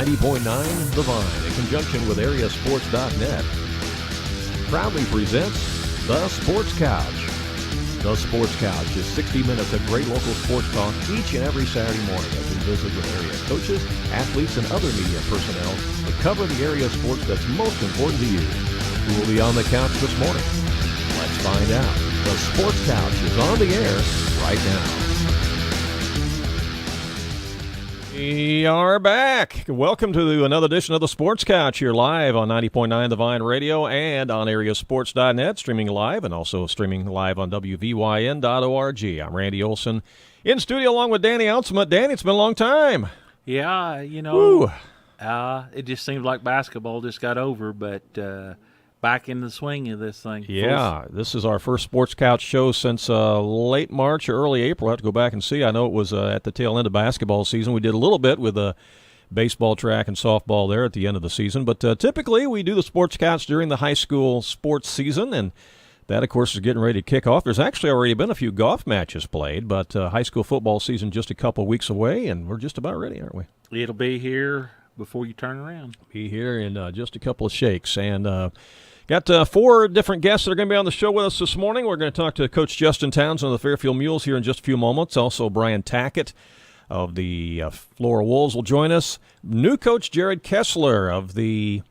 90.9 The Vine, in conjunction with AreaSports.net, proudly presents The Sports Couch. The Sports Couch is 60 minutes of great local sports talk each and every Saturday morning as we visit with area coaches, athletes, and other media personnel to cover the area sports that's most important to you. Who will be on the couch this morning? Let's find out. The Sports Couch is on the air right now. We are back. Welcome to another edition of the Sports Couch here live on 90.9 The Vine Radio and on AreaSports.net, streaming live and also streaming live on WVYN.org. I'm Randy Olson in studio along with Danny Anselment. Danny, it's been a long time. Yeah, it just seems like basketball just got over, but back in the swing of this thing. Yeah, this is our first Sports Couch show since late March or early April. I have to go back and see. I know it was at the tail end of basketball season. We did a little bit with baseball, track, and softball there at the end of the season. But typically we do the Sports Couch during the high school sports season, and that, of course, is getting ready to kick off. There's actually already been a few golf matches played, but high school football season just a couple weeks away, and we're just about ready, aren't we? It'll be here before you turn around. Be here in just a couple of shakes. And got four different guests that are going to be on the show with us this morning. We're going to talk to Coach Justin Townsend of the Fairfield Mules here in just a few moments. Also, Brian Tackitt of the Flora Wolves will join us. New coach Jarod Kessler of the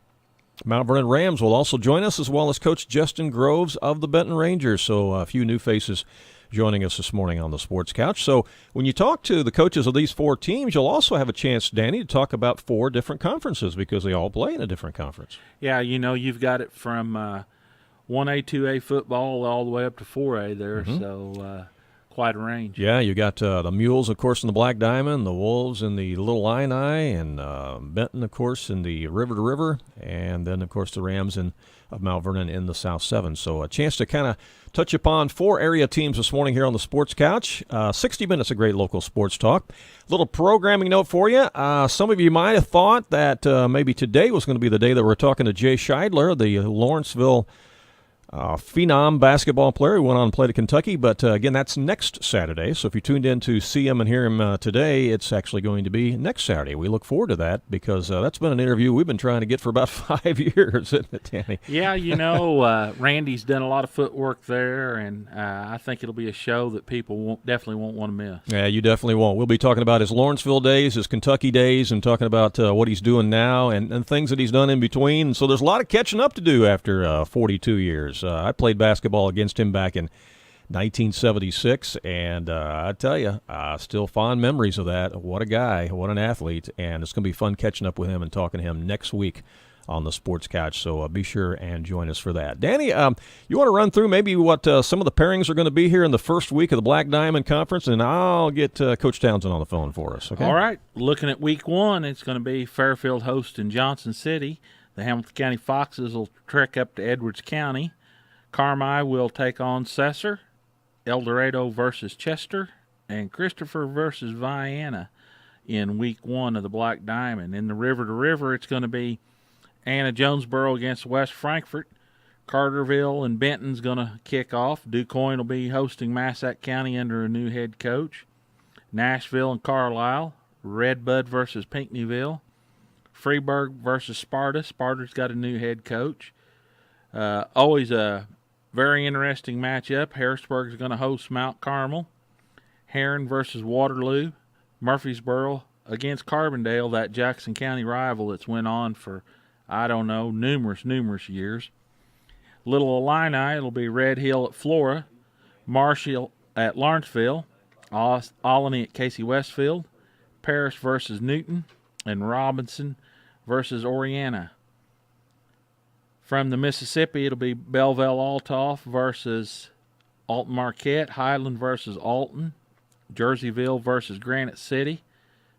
Mount Vernon Rams will also join us, as well as Coach Justin Groves of the Benton Rangers. So a few new faces joining us this morning on the Sports Couch. So when you talk to the coaches of these four teams, you'll also have a chance, Danny, to talk about four different conferences because they all play in a different conference. Yeah, you've got it from 1A, 2A football all the way up to 4A there, so quite a range. Yeah, you got the Mules, of course, in the Black Diamond, the Wolves in the Little Illini, and Benton, of course, in the River to River, and then, of course, the Rams of Mount Vernon in the South 7. So a chance to kind of touch upon four area teams this morning here on the Sports Couch. 60 minutes of great local sports talk. Little programming note for you. Some of you might have thought that maybe today was going to be the day that we're talking to Jay Scheidler, the Lawrenceville phenom basketball player who went on and played at Kentucky. But, again, that's next Saturday. So if you tuned in to see him and hear him today, it's actually going to be next Saturday. We look forward to that because that's been an interview we've been trying to get for about 5 years, isn't it, Danny? Yeah, Randy's done a lot of footwork there, and I think it'll be a show that people definitely won't want to miss. Yeah, you definitely won't. We'll be talking about his Lawrenceville days, his Kentucky days, and talking about what he's doing now and things that he's done in between. So there's a lot of catching up to do after 42 years. I played basketball against him back in 1976, and I tell you, still fond memories of that. What a guy, what an athlete, and it's going to be fun catching up with him and talking to him next week on the Sports Couch, so be sure and join us for that. Danny, you want to run through maybe what some of the pairings are going to be here in the first week of the Black Diamond Conference, and I'll get Coach Townsend on the phone for us, okay? All right. Looking at week one, it's going to be Fairfield hosting Johnson City. The Hamilton County Foxes will trek up to Edwards County. Carmi will take on Cesar, El Dorado versus Chester, and Christopher versus Vienna in week one of the Black Diamond. In the River to River, it's going to be Anna Jonesboro against West Frankfort. Carterville and Benton's going to kick off. DuQuoin will be hosting Massac County under a new head coach. Nashville and Carlisle. Redbud versus Pinckneyville. Freeburg versus Sparta. Sparta's got a new head coach. Always a very interesting matchup. Harrisburg is going to host Mount Carmel. Heron versus Waterloo. Murfreesboro against Carbondale, that Jackson County rival that's went on for, numerous years. Little Illini, it'll be Red Hill at Flora. Marshall at Lawrenceville. Olney at Casey Westfield. Paris versus Newton. And Robinson versus Oriana. From the Mississippi, it'll be Belleville Althoff versus Alton Marquette, Highland versus Alton, Jerseyville versus Granite City,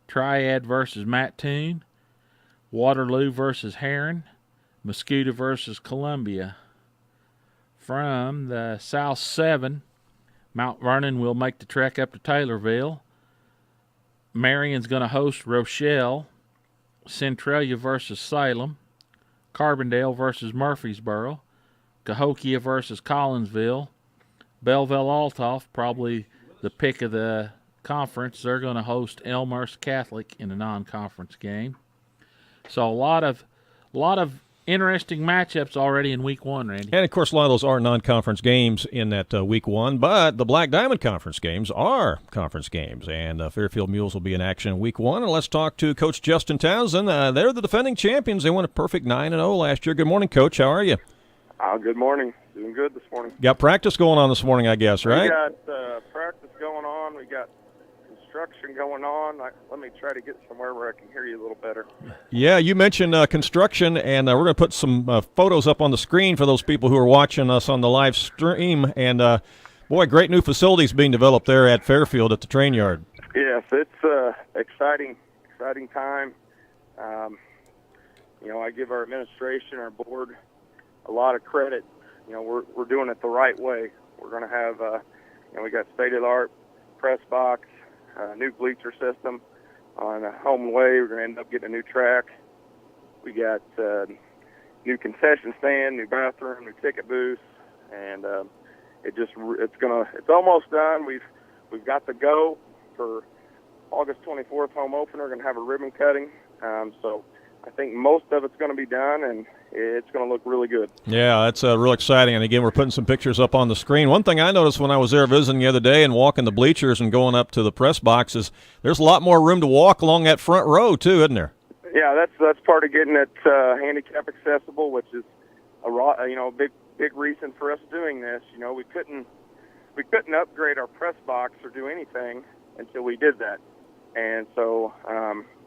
Triad versus Mattoon, Waterloo versus Heron, Muscuda versus Columbia. From the South 7, Mount Vernon will make the trek up to Taylorville. Marion's going to host Rochelle, Centralia versus Salem, Carbondale versus Murfreesboro, Cahokia versus Collinsville, Belleville Althoff, probably the pick of the conference. They're going to host Elmhurst Catholic in a non-conference game. So a lot of interesting matchups already in week 1, Randy. And, of course, a lot of those are non-conference games in that week 1, but the Black Diamond Conference games are conference games, and Fairfield Mules will be in action in week 1. And let's talk to Coach Justin Townsend. They're the defending champions. They won a perfect 9-0 last year. Good morning, Coach. How are you? Good morning. Doing good this morning. Got practice going on this morning, I guess, right? We got practice going on. We got construction going on. Let me try to get somewhere where I can hear you a little better. Yeah, you mentioned construction, and we're going to put some photos up on the screen for those people who are watching us on the live stream. And, boy, great new facilities being developed there at Fairfield at the train yard. Yes, it's exciting time. I give our administration, our board, a lot of credit. We're doing it the right way. We're going to have, we got state-of-the-art press box, new bleacher system on home and away. We're going to end up getting a new track. We got new concession stand, new bathroom, new ticket booth, and it's almost done. We've got the go for August 24th home opener. We're going to have a ribbon cutting. So I think most of it's going to be done, and it's going to look really good. Yeah, that's real exciting. And, again, we're putting some pictures up on the screen. One thing I noticed when I was there visiting the other day and walking the bleachers and going up to the press box is there's a lot more room to walk along that front row, too, isn't there? Yeah, that's part of getting it handicap accessible, which is a big reason for us doing this. We couldn't upgrade our press box or do anything until we did that. And so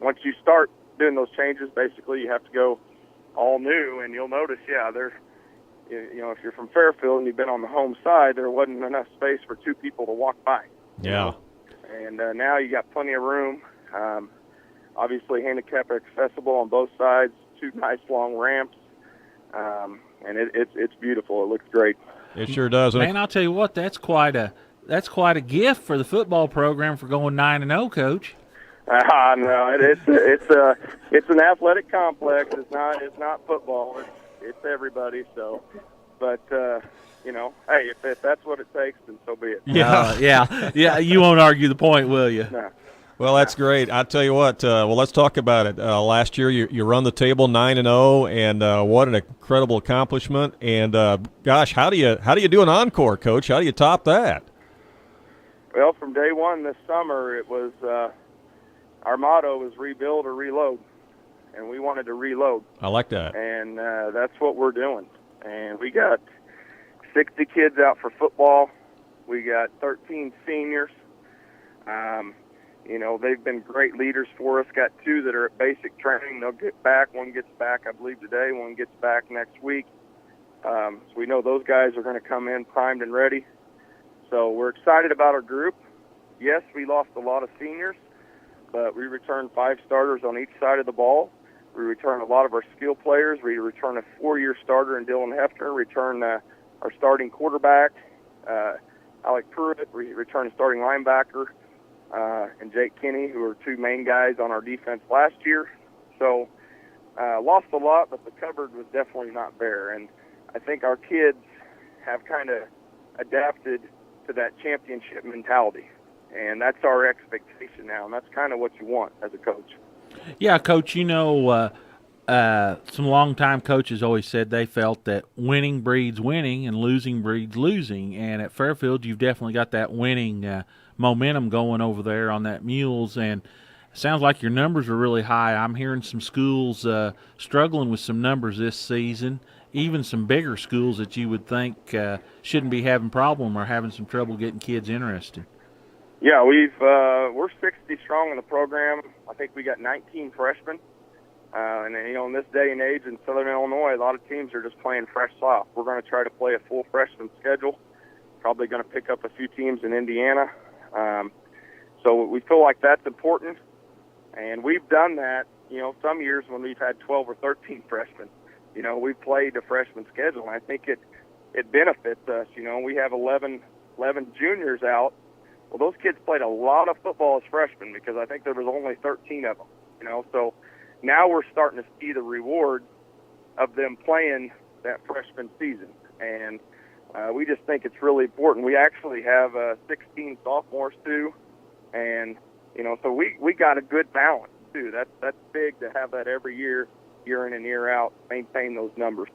once you start doing those changes, basically you have to go all new, and you'll notice, if you're from Fairfield and you've been on the home side, there wasn't enough space for two people to walk by. Yeah. And now you got plenty of room. Obviously handicap accessible on both sides, two nice long ramps, and it's beautiful. It looks great. It sure does. Man, I'll tell you what, that's quite a gift for the football program for going 9-0, Coach. No, it's an athletic complex. It's not football. It's everybody. So, but hey, if that's what it takes, then so be it. Yeah. You won't argue the point, will you? No. Well, that's great. I tell you what. Let's talk about it. Last year, you run the table 9-0, and what an incredible accomplishment. And gosh, how do you do an encore, Coach? How do you top that? Well, from day one this summer, it was. Our motto was rebuild or reload, and we wanted to reload. I like that. And that's what we're doing. And we got 60 kids out for football. We got 13 seniors. They've been great leaders for us. Got 2 that are at basic training. They'll get back. One gets back, I believe, today. One gets back next week. So we know those guys are going to come in primed and ready. So we're excited about our group. Yes, we lost a lot of seniors, but we returned 5 starters on each side of the ball. We returned a lot of our skill players. We returned a 4-year starter in Dylan Hefner. Returned our starting quarterback, Alec Pruitt. We returned a starting linebacker, and Jake Kinney, who were 2 main guys on our defense last year. So lost a lot, but the cupboard was definitely not bare. And I think our kids have kind of adapted to that championship mentality. And that's our expectation now, and that's kind of what you want as a coach. Yeah, Coach, some longtime coaches always said they felt that winning breeds winning and losing breeds losing. And at Fairfield, you've definitely got that winning momentum going over there on that Mules. And it sounds like your numbers are really high. I'm hearing some schools struggling with some numbers this season, even some bigger schools that you would think shouldn't be having problem or having some trouble getting kids interested. Yeah, we're 60 strong in the program. I think we got 19 freshmen. And in this day and age in Southern Illinois, a lot of teams are just playing fresh soft. We're going to try to play a full freshman schedule. Probably going to pick up a few teams in Indiana. So we feel like that's important. And we've done that, some years when we've had 12 or 13 freshmen. We've played a freshman schedule, and I think it benefits us. We have 11 juniors out. Well, those kids played a lot of football as freshmen because I think there was only 13 of them, So now we're starting to see the reward of them playing that freshman season. And we just think it's really important. We actually have 16 sophomores, too. And, so we got a good balance, too. That's big to have that every year. year in and year out, maintain those numbers.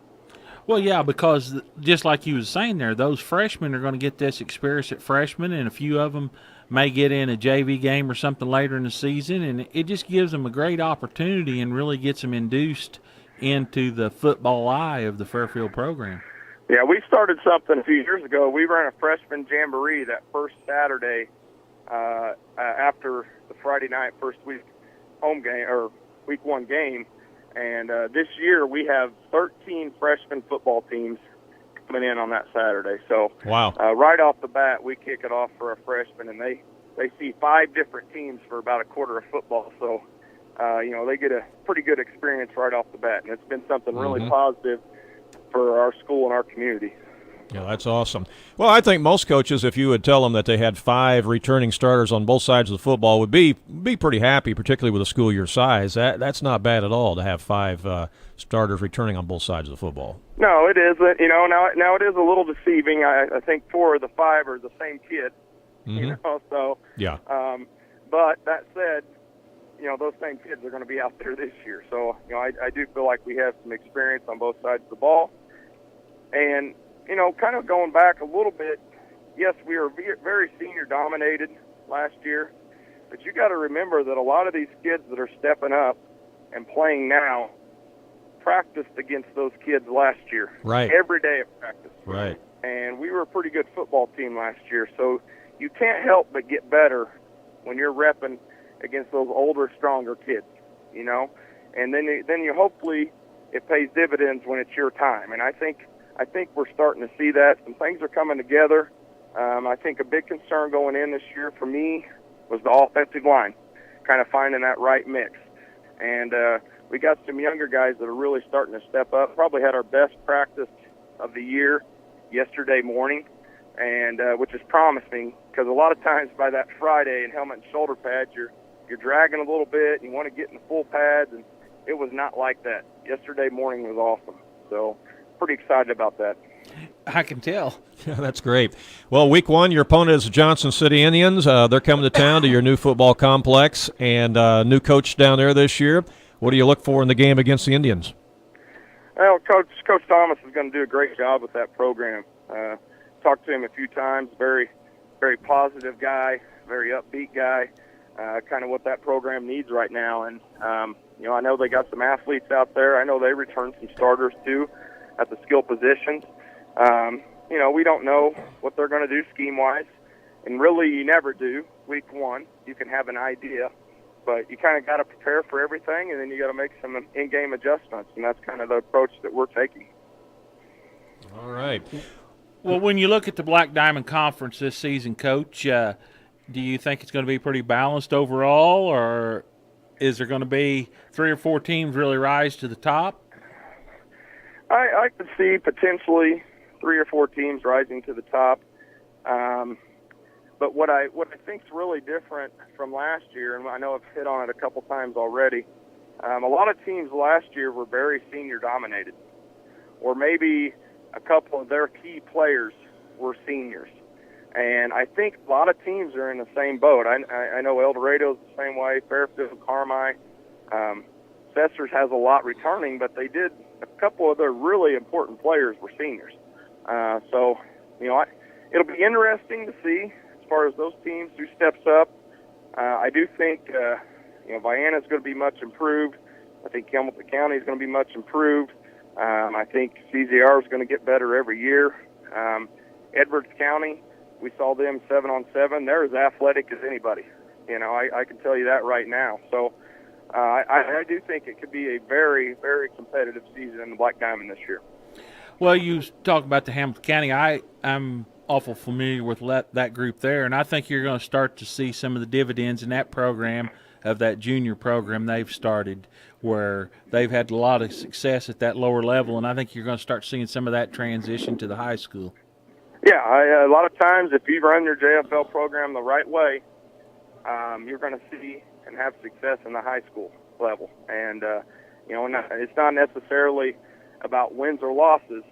Well, yeah, because just like you was saying there, those freshmen are going to get this experience at freshmen, and a few of them may get in a JV game or something later in the season, and it just gives them a great opportunity and really gets them induced into the football eye of the Fairfield program. Yeah, we started something a few years ago. We ran a freshman jamboree that first Saturday after the Friday night first week home game or week 1 game. And this year we have 13 freshman football teams coming in on that Saturday. So wow. Right off the bat, we kick it off for our freshmen, and they see 5 different teams for about a quarter of football. So, they get a pretty good experience right off the bat, and it's been something really positive for our school and our community. Yeah, that's awesome. Well, I think most coaches, if you would tell them that they had 5 returning starters on both sides of the football, would be pretty happy, particularly with a school your size. That's not bad at all to have 5 starters returning on both sides of the football. No, it isn't. Now it is a little deceiving. I think 4 of the 5 are the same kid. So yeah. But that said, those same kids are going to be out there this year. So I do feel like we have some experience on both sides of the ball, and kind of going back a little bit, yes, we were very senior dominated last year, but you got to remember that a lot of these kids that are stepping up and playing now practiced against those kids last year. Right. Every day at practice. Right. And we were a pretty good football team last year, so you can't help but get better when you're repping against those older, stronger kids, and then you hopefully it pays dividends when it's your time. And I think we're starting to see that. Some things are coming together. I think a big concern going in this year for me was the offensive line, kind of finding that right mix. And we got some younger guys that are really starting to step up. Probably had our best practice of the year yesterday morning, and which is promising, because a lot of times by that Friday in helmet and shoulder pads, you're dragging a little bit, and you want to get in the full pads, and it was not like that. Yesterday morning was awesome. So pretty excited about that. I can tell. Yeah, that's great. Well, week 1, your opponent is the Johnson City Indians. They're coming to town to your new football complex, and new coach down there this year. What do you look for in the game against the Indians? Well, Coach Thomas is going to do a great job with that program. Talked to him a few times. Very, very positive guy, very upbeat guy. Kind of what that program needs right now. And, I know they got some athletes out there. I know they returned some starters, too, at the skill positions. We don't know what they're going to do scheme-wise. And really, you never do. Week 1, you can have an idea. But you kind of got to prepare for everything, and then you got to make some in-game adjustments. And that's kind of the approach that we're taking. All right. Well, when you look at the Black Diamond Conference this season, Coach, do you think it's going to be pretty balanced overall, or is there going to be 3 or 4 teams really rise to the top? I could see potentially 3 or 4 teams rising to the top. But what I think is really different from last year, and I know I've hit on it a couple times already, a lot of teams last year were very senior dominated, or maybe a couple of their key players were seniors. And I think a lot of teams are in the same boat. I know El Dorado's the same way, Fairfield, Carmi. Cessers has a lot returning, but they did a couple of their really important players were seniors. So it'll be interesting to see as far as those teams who steps up. I do think Vienna's going to be much improved. I think Hamilton County is going to be much improved. I think CZR is going to get better every year. Edwards County, we saw them 7-on-7. They're as athletic as anybody. I can tell you that right now. So I do think it could be a very, very competitive season in the Black Diamond this year. Well, you talk about the Hamilton County. I'm awful familiar with that group there, and I think you're going to start to see some of the dividends in that program of that junior program they've started, where they've had a lot of success at that lower level, and I think you're going to start seeing some of that transition to the high school. Yeah, a lot of times if you run your JFL program the right way, you're going to see and have success in the high school level. And, it's not necessarily about wins or losses,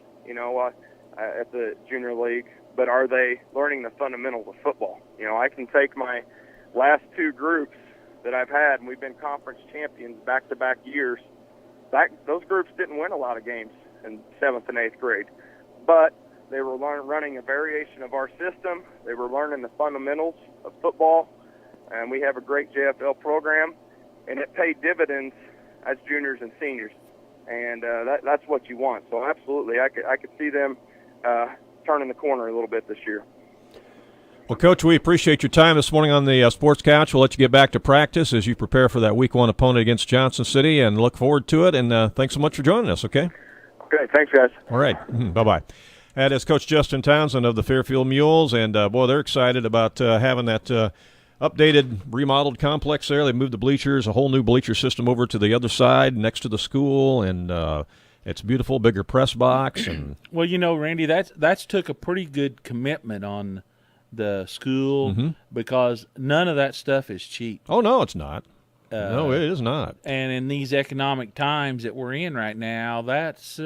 at the junior league, but are they learning the fundamentals of football? I can take my last 2 groups that I've had, and we've been conference champions back-to-back years, those groups didn't win a lot of games in 7th and 8th grade, but they were running a variation of our system. They were learning the fundamentals of football, and we have a great JFL program, and it paid dividends as juniors and seniors, and that's what you want. So absolutely, I could see them turning the corner a little bit this year. Well, Coach, we appreciate your time this morning on the Sports Couch. We'll let you get back to practice as you prepare for that Week 1 opponent against Johnson City, and look forward to it. And thanks so much for joining us, okay? Okay, thanks, guys. All right, bye-bye. That is Coach Justin Townsend of the Fairfield Mules, and, boy, they're excited about having that updated, remodeled complex there. They moved the bleachers, a whole new bleacher system over to the other side next to the school, and it's beautiful, bigger press box. And well, Randy, that's took a pretty good commitment on the school because none of that stuff is cheap. Oh, no, it's not. No, it is not. And in these economic times that we're in right now, that's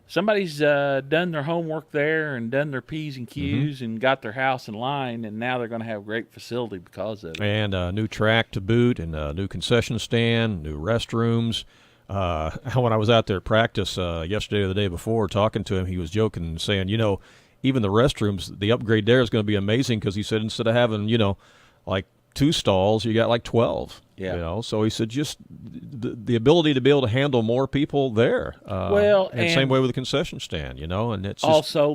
somebody's done their homework there and done their P's and Q's and got their house in line, and now they're going to have great facility because of it. And a new track to boot, and a new concession stand, new restrooms. When I was out there at practice yesterday or the day before talking to him, he was joking and saying, even the restrooms, the upgrade there is going to be amazing because he said instead of having, like 2 stalls, you got like 12. Yeah. So he said just the ability to be able to handle more people there. And same way with the concession stand, and it's just, also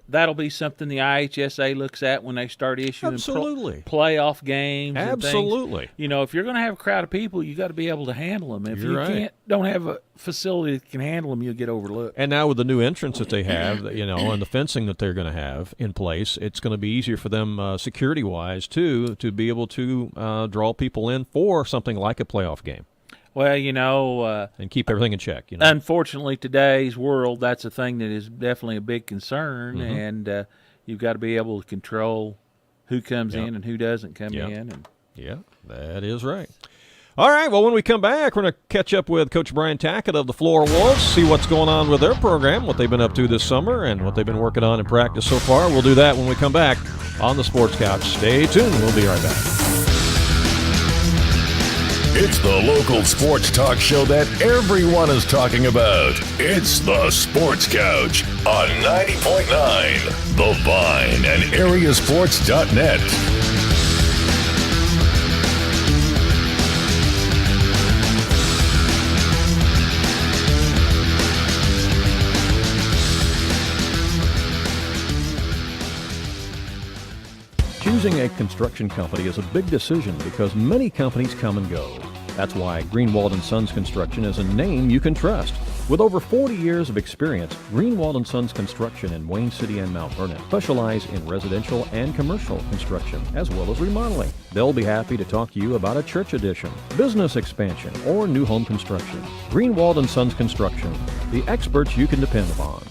that'll be something the IHSA looks at when they start issuing playoff games. Absolutely. And things. If you're going to have a crowd of people, you got to be able to handle them. If don't have a facility that can handle them, you'll get overlooked. And now with the new entrance that they have, and the fencing that they're going to have in place, it's going to be easier for them security-wise, too, to be able to draw people in for something like a playoff game. Well, and keep everything in check. Unfortunately, today's world, that's a thing that is definitely a big concern, and you've got to be able to control who comes in and who doesn't come in. Yeah, that is right. All right, well, when we come back, we're going to catch up with Coach Brian Tackitt of the Flora Wolves, see what's going on with their program, what they've been up to this summer, and what they've been working on in practice so far. We'll do that when we come back on the Sports Couch. Stay tuned. We'll be right back. It's the local sports talk show that everyone is talking about. It's the Sports Couch on 90.9 The Vine and AreaSports.net. Choosing a construction company is a big decision because many companies come and go. That's why Greenwald & Sons Construction is a name you can trust. With over 40 years of experience, Greenwald & Sons Construction in Wayne City and Mount Vernon specialize in residential and commercial construction, as well as remodeling. They'll be happy to talk to you about a church addition, business expansion, or new home construction. Greenwald & Sons Construction, the experts you can depend upon.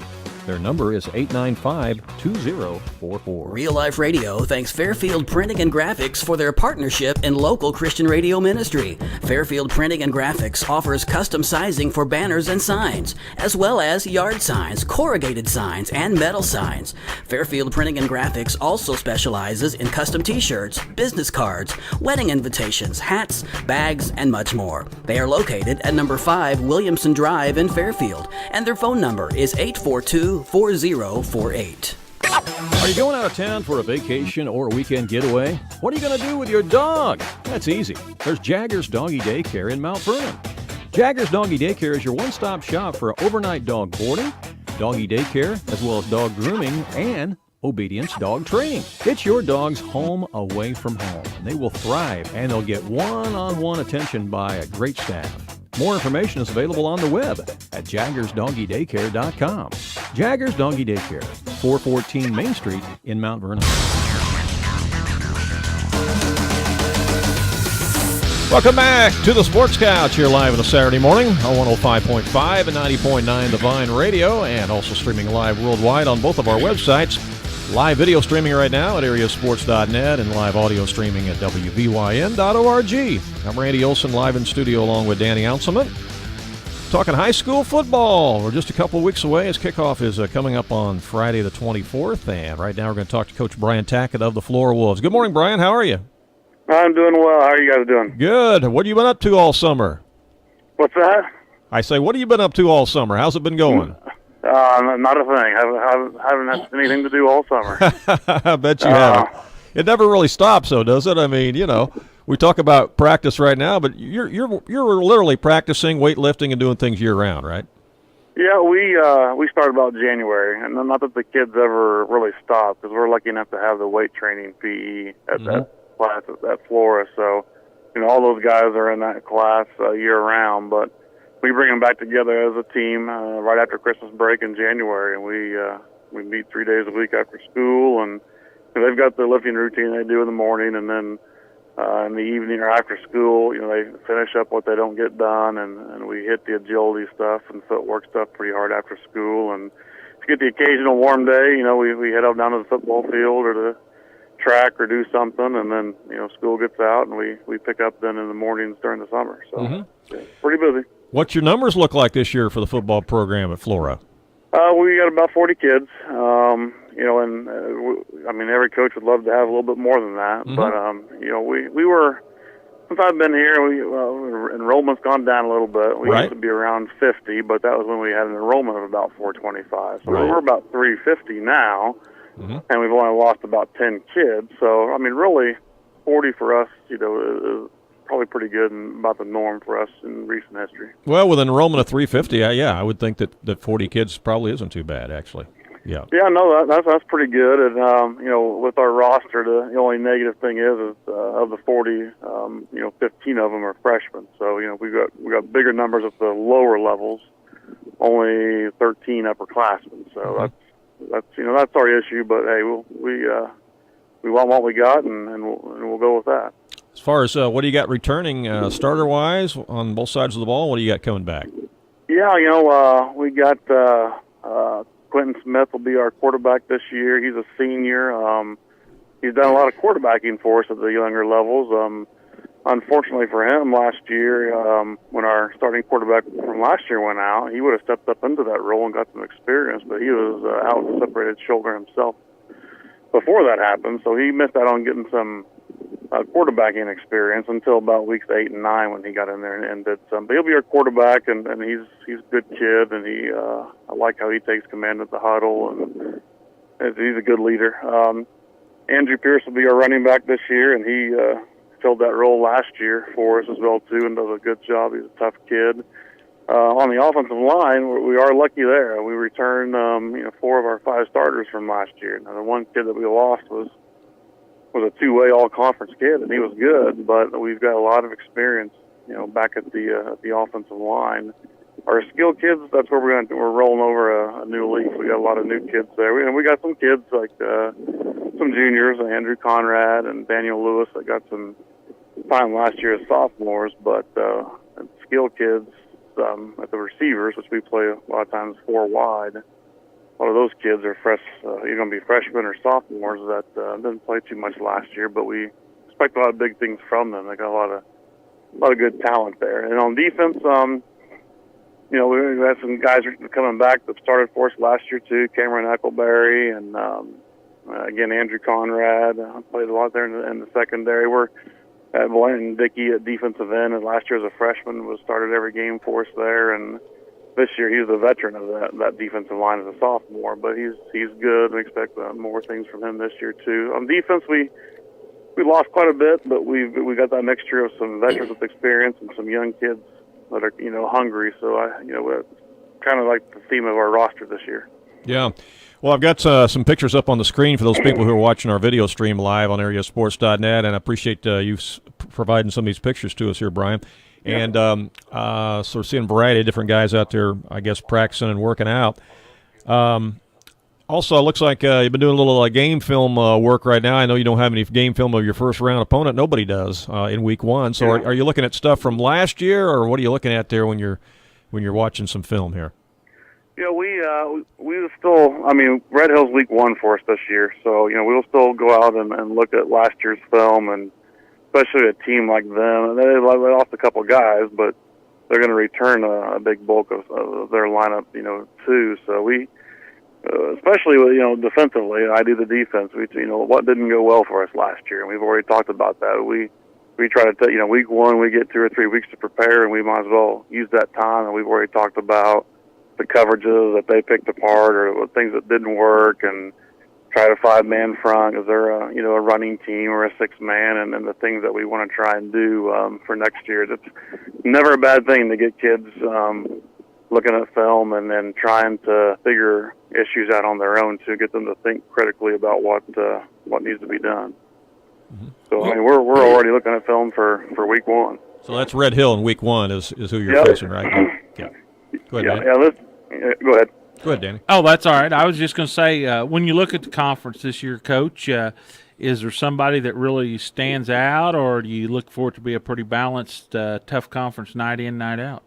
Their number is 895-2044. Real Life Radio thanks Fairfield Printing and Graphics for their partnership in local Christian radio ministry. Fairfield Printing and Graphics offers custom sizing for banners and signs, as well as yard signs, corrugated signs, and metal signs. Fairfield Printing and Graphics also specializes in custom t-shirts, business cards, wedding invitations, hats, bags, and much more. They are located at number 5 Williamson Drive in Fairfield, and their phone number is 842-4048. Are you going out of town for a vacation or a weekend getaway? What are you going to do with your dog? That's easy. There's Jaggers Doggy Daycare in Mount Vernon. Jaggers Doggy Daycare is your one-stop shop for overnight dog boarding, doggy daycare, as well as dog grooming and obedience dog training. It's your dog's home away from home, and they will thrive, and they'll get one-on-one attention by a great staff. More information is available on the web at jaggersdoggydaycare.com. Jaggers Doggy Daycare, 414 Main Street in Mount Vernon. Welcome back to the Sports Couch here live on a Saturday morning on 105.5 and 90.9 The Vine Radio, and also streaming live worldwide on both of our websites. Live video streaming right now at AreaSports.net and live audio streaming at WVYN.org. I'm Randy Olson, live in studio along with Danny Anselment. Talking high school football. We're just a couple of weeks away as kickoff is coming up on Friday the 24th. And right now we're going to talk to Coach Brian Tackitt of the Flora Wolves. Good morning, Brian. How are you? I'm doing well. How are you guys doing? Good. What have you been up to all summer? What's that? I say, what have you been up to all summer? How's it been going? Not a thing. Haven't had anything to do all summer. I bet you haven't. It never really stops, though, does it? I mean, we talk about practice right now, but you're literally practicing weightlifting and doing things year round, right? Yeah, we started about January, and not that the kids ever really stopped, because we're lucky enough to have the weight training PE at that class at Flora. So, all those guys are in that class year round, but we bring them back together as a team right after Christmas break in January, and we meet 3 days a week after school, and they've got their lifting routine they do in the morning, and then in the evening or after school, they finish up what they don't get done, and we hit the agility stuff and footwork stuff pretty hard after school. And to get the occasional warm day, we head up down to the football field or the track or do something, and then school gets out, and we pick up then in the mornings during the summer. So pretty busy. What's your numbers look like this year for the football program at Flora? We got about 40 kids. Every coach would love to have a little bit more than that. But, we were, since I've been here, enrollment's gone down a little bit. We used to be around 50, but that was when we had an enrollment of about 425. So we're about 350 now, and we've only lost about 10 kids. So, really, 40 for us, is probably pretty good and about the norm for us in recent history. Well, with an enrollment of 350, I would think that 40 kids probably isn't too bad, actually. Yeah. Yeah, no, that's pretty good. And with our roster, the only negative thing is of the 40, 15 of them are freshmen. So we got bigger numbers at the lower levels, only 13 upperclassmen. So that's our issue. But hey, we want what we got, and we'll go with that. As far as what do you got returning starter-wise on both sides of the ball? What do you got coming back? Yeah, we got Quentin Smith will be our quarterback this year. He's a senior. He's done a lot of quarterbacking for us at the younger levels. Unfortunately for him, last year, when our starting quarterback from last year went out, he would have stepped up into that role and got some experience, but he was out with a separated shoulder himself before that happened, so he missed out on getting some quarterbacking experience until about weeks 8 and 9 when he got in there and did some. But he'll be our quarterback, and he's a good kid, and I like how he takes command of the huddle, and he's a good leader. Andrew Pierce will be our running back this year, and he filled that role last year for us as well too, and does a good job. He's a tough kid. On the offensive line, we are lucky there. We returned 4 of our 5 starters from last year. Now the one kid that we lost was a two-way all-conference kid, and he was good, but we've got a lot of experience, back at the offensive line. Our skill kids, that's where we're rolling over a new leaf. We got a lot of new kids there. We got some kids like some juniors, Andrew Conrad and Daniel Lewis, that got some time last year as sophomores, but skill kids at the receivers, which we play a lot of times 4 wide. A lot of those kids are either going to be freshmen or sophomores that didn't play too much last year, but we expect a lot of big things from them. They got a lot of good talent there. And on defense, we had some guys coming back that started for us last year too. Cameron Eccleberry and again Andrew Conrad played a lot there in the secondary. We're at Blaine Dickey at defensive end, and last year as a freshman was started every game for us there, and this year he's a veteran of that defensive line as a sophomore, but he's good. We expect more things from him this year too. On defense, we lost quite a bit, but we got that mixture of some veterans with experience and some young kids that are hungry. So we're kind of like the theme of our roster this year. Yeah. Well, I've got some pictures up on the screen for those people who are watching our video stream live on AreaSports.net, and I appreciate you providing some of these pictures to us here, Brian. And so we're seeing a variety of different guys out there, I guess, practicing and working out. Also, it looks like you've been doing a little game film work right now. I know you don't have any game film of your first-round opponent. Nobody does in week 1. So are you looking at stuff from last year, or what are you looking at there when you're watching some film here? Yeah, we still, Red Hill's week 1 for us this year. So, we'll still go out and look at last year's film, and especially a team like them. They lost a couple guys, but they're going to return a big bulk of their lineup, too. So we, especially defensively, I do the defense. What didn't go well for us last year, and we've already talked about that. We we try to, week one we get 2 or 3 weeks to prepare, and we might as well use that time. And we've already talked about the coverages that they picked apart or things that didn't work, and try to 5-man front. Is there a running team or a 6-man, and then the things that we want to try and do for next year. It's never a bad thing to get kids looking at film and then trying to figure issues out on their own to get them to think critically about what needs to be done. Mm-hmm. So I mean, we're already looking at film for week one. So that's Red Hill in week one is who you're facing, right? Yeah. Go ahead, Danny. Go ahead. Go ahead, Danny. Oh, that's all right. I was just going to say, when you look at the conference this year, Coach, is there somebody that really stands out, or do you look for it to be a pretty balanced, tough conference night in, night out?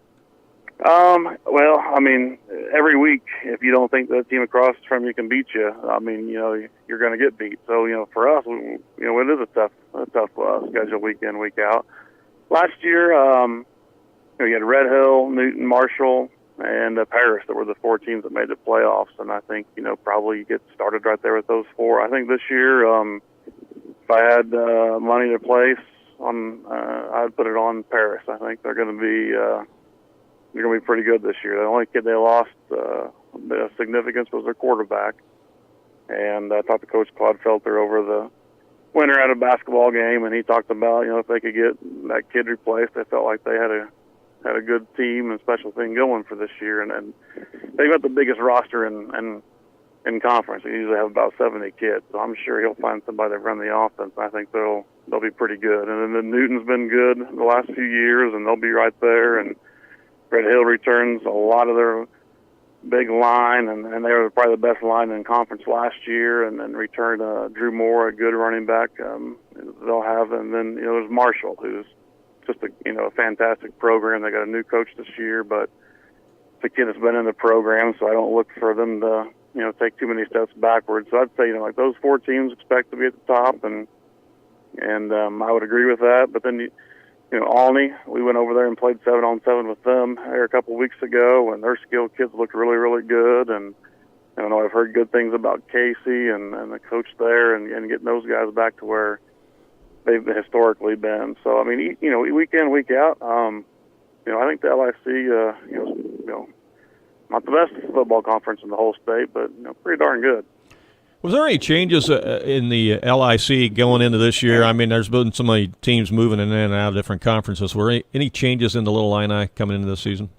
Well, I mean, every week, if you don't think the team across from you can beat you, I mean, you're going to get beat. So, for us, it is a tough schedule week in, week out. Last year, you had Red Hill, Newton, Marshall, and Paris that were the 4 teams that made the playoffs. And I think, probably you get started right there with those 4. I think this year, if I had money to place on, I'd put it on Paris. I think they're going to be pretty good this year. The only kid they lost the significance was their quarterback. And I talked to Coach Claude Felter over the winter at a basketball game, and he talked about, if they could get that kid replaced, they felt like they had a good team and special thing going for this year. And they've got the biggest roster in conference. They usually have about 70 kids, so I'm sure he'll find somebody to run the offense. I think they'll be pretty good. And then Newton's been good the last few years, and they'll be right there. And Red Hill returns a lot of their big line, and they were probably the best line in conference last year, and then returned Drew Moore, a good running back they'll have. And then, there's Marshall, who's just a fantastic program. They got a new coach this year, but it's a kid that's been in the program, so I don't look for them to, take too many steps backwards. So I'd say, those 4 teams expect to be at the top, and I would agree with that. But then, Alney, we went over there and played 7-on-7 with them here a couple of weeks ago, and their skilled kids looked really, really good. And I've heard good things about Casey and the coach there, and getting those guys back to where they've historically been. So, I mean, week in, week out, I think the LIC, not the best football conference in the whole state, but, pretty darn good. Was there any changes in the LIC going into this year? I mean, there's been so many teams moving in and out of different conferences. Were any changes in the Little Illini coming into this season?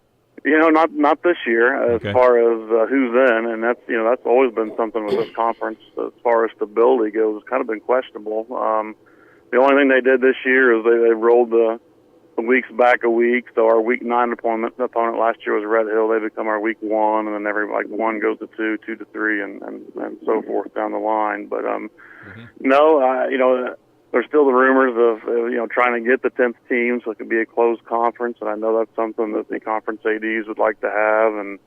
Not this year as far as who's in, and that's always been something with this conference as far as stability goes. It's kind of been questionable. The only thing they did this year is they rolled the weeks back a week. So our week 9 opponent last year was Red Hill. They become our week 1, and then every 1 goes to 2, 2 to 3, and so forth down the line. But no, there's still the rumors of trying to get the 10th team so it could be a closed conference, and I know that's something that the conference ADs would like to have, and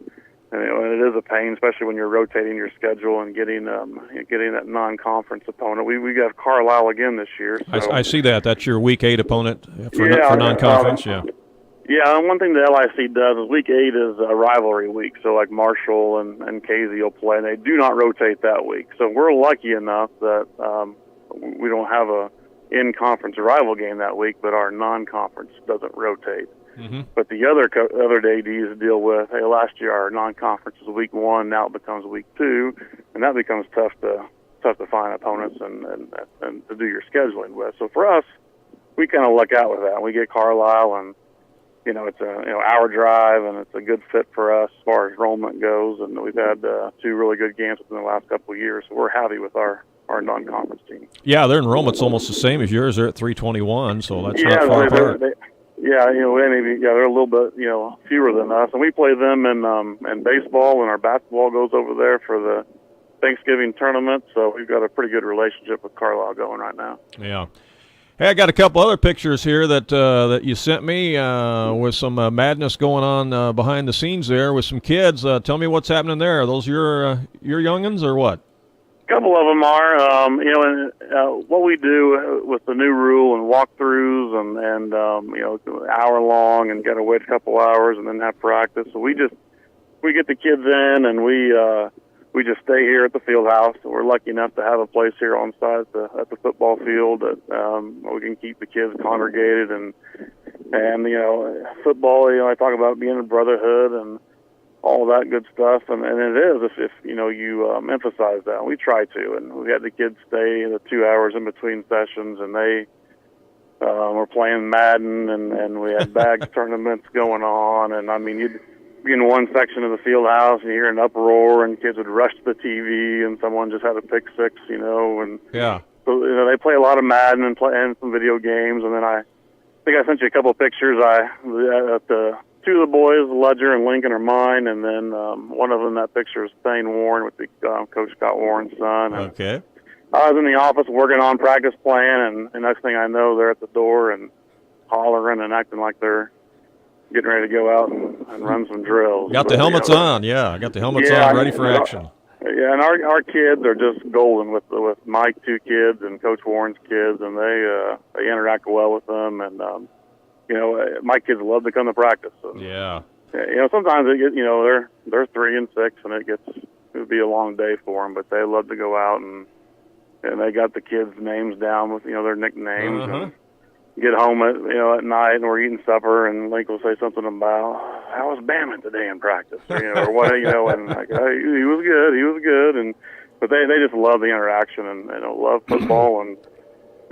it is a pain, especially when you're rotating your schedule and getting that non-conference opponent. We got Carlisle again this year. So. I see that. That's your week 8 opponent for non-conference. Yeah. And one thing the LIC does is week 8 is a rivalry week. So like Marshall and Casey will play, and they do not rotate that week. So we're lucky enough that we don't have a in-conference rival game that week, but our non-conference doesn't rotate. Mm-hmm. But the other ADs deal with, hey, last year our non-conference was week 1, now it becomes week 2, and that becomes tough to find opponents and to do your scheduling with. So for us, we kind of luck out with that. We get Carlisle, and it's a hour drive, and it's a good fit for us as far as enrollment goes. And we've had 2 really good games within the last couple of years, so we're happy with our non-conference team. Yeah, their enrollment's almost the same as yours. They're at 321, so that's not far apart. They're a little bit, fewer than us, and we play them in baseball, and our basketball goes over there for the Thanksgiving tournament. So we've got a pretty good relationship with Carlisle going right now. Yeah. Hey, I got a couple other pictures here that you sent me with some madness going on behind the scenes there with some kids. Tell me what's happening there. Are those your youngins or what? A couple of them are, what we do with the new rule and walkthroughs and hour long and got to wait a couple hours and then have practice. So we get the kids in and we we just stay here at the field house. We're lucky enough to have a place here on site at the football field that we can keep the kids congregated and football. I talk about being a brotherhood and all that good stuff, and it is if you emphasize that. And we try to, and we had the kids stay the 2 hours in between sessions, and they were playing Madden, and we had bags tournaments going on, and I mean you'd be in one section of the field house and you hear an uproar and kids would rush to the TV and someone just had a pick six, and Yeah. so they play a lot of Madden and some video games. And then I think I sent you a couple of pictures. Two of the boys, Ledger and Lincoln, are mine, and then one of them, that picture is Thane Warren with the Coach Scott Warren's son. And Okay. I was in the office working on practice plan, and next thing I know, they're at the door and hollering and acting like they're getting ready to go out and run some drills. Got the helmets on, yeah. Got the helmets on, ready for action. Yeah, and our kids are just golden with my two kids and Coach Warren's kids, and they interact well with them, and my kids love to come to practice. And, Yeah. sometimes they're 3 and 6, and it would be a long day for them, but they love to go out and they got the kids' names down with their nicknames. Uh-huh. And get home at night and we're eating supper, and Link will say something about how was Bama today in practice, or what, and like he was good, but they just love the interaction and love football, and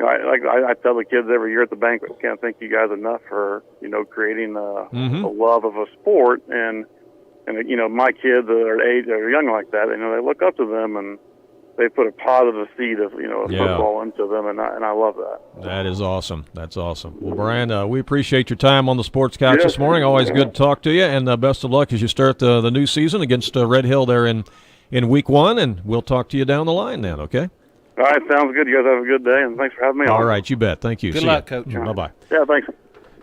I tell the kids every year at the banquet, can't thank you guys enough for creating a love of a sport, and my kids that are young like that, they look up to them and they put a positive seed of football into them, and I love that. That is awesome. That's awesome. Well, Brian, we appreciate your time on the Sports Couch this morning. Always good to talk to you, and best of luck as you start the new season against Red Hill there in Week 1, and we'll talk to you down the line then, okay? All right, sounds good. You guys have a good day, and thanks for having me on. All right, you bet. Thank you. Good See luck, ya. Coach. Bye-bye. Yeah, thanks.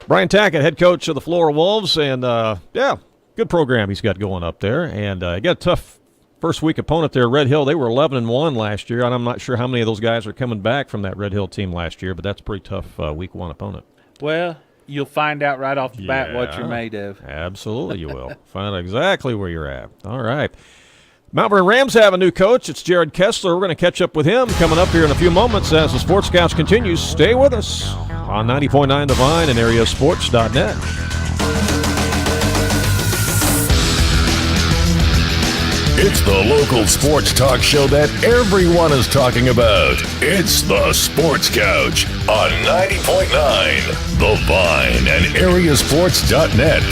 Brian Tackitt, head coach of the Flora Wolves, and, good program he's got going up there, and he got a tough first week opponent there, Red Hill. They were 11-1 last year, and I'm not sure how many of those guys are coming back from that Red Hill team last year, but that's a pretty tough Week 1 opponent. Well, you'll find out right off the bat what you're made of. Absolutely you will. Find out exactly where you're at. All right. Mount Vernon Rams have a new coach. It's Jarod Kessler. We're going to catch up with him coming up here in a few moments as the Sports Couch continues. Stay with us on 90.9 The Vine and AreaSports.net. It's the local sports talk show that everyone is talking about. It's the Sports Couch on 90.9 The Vine and AreaSports.net.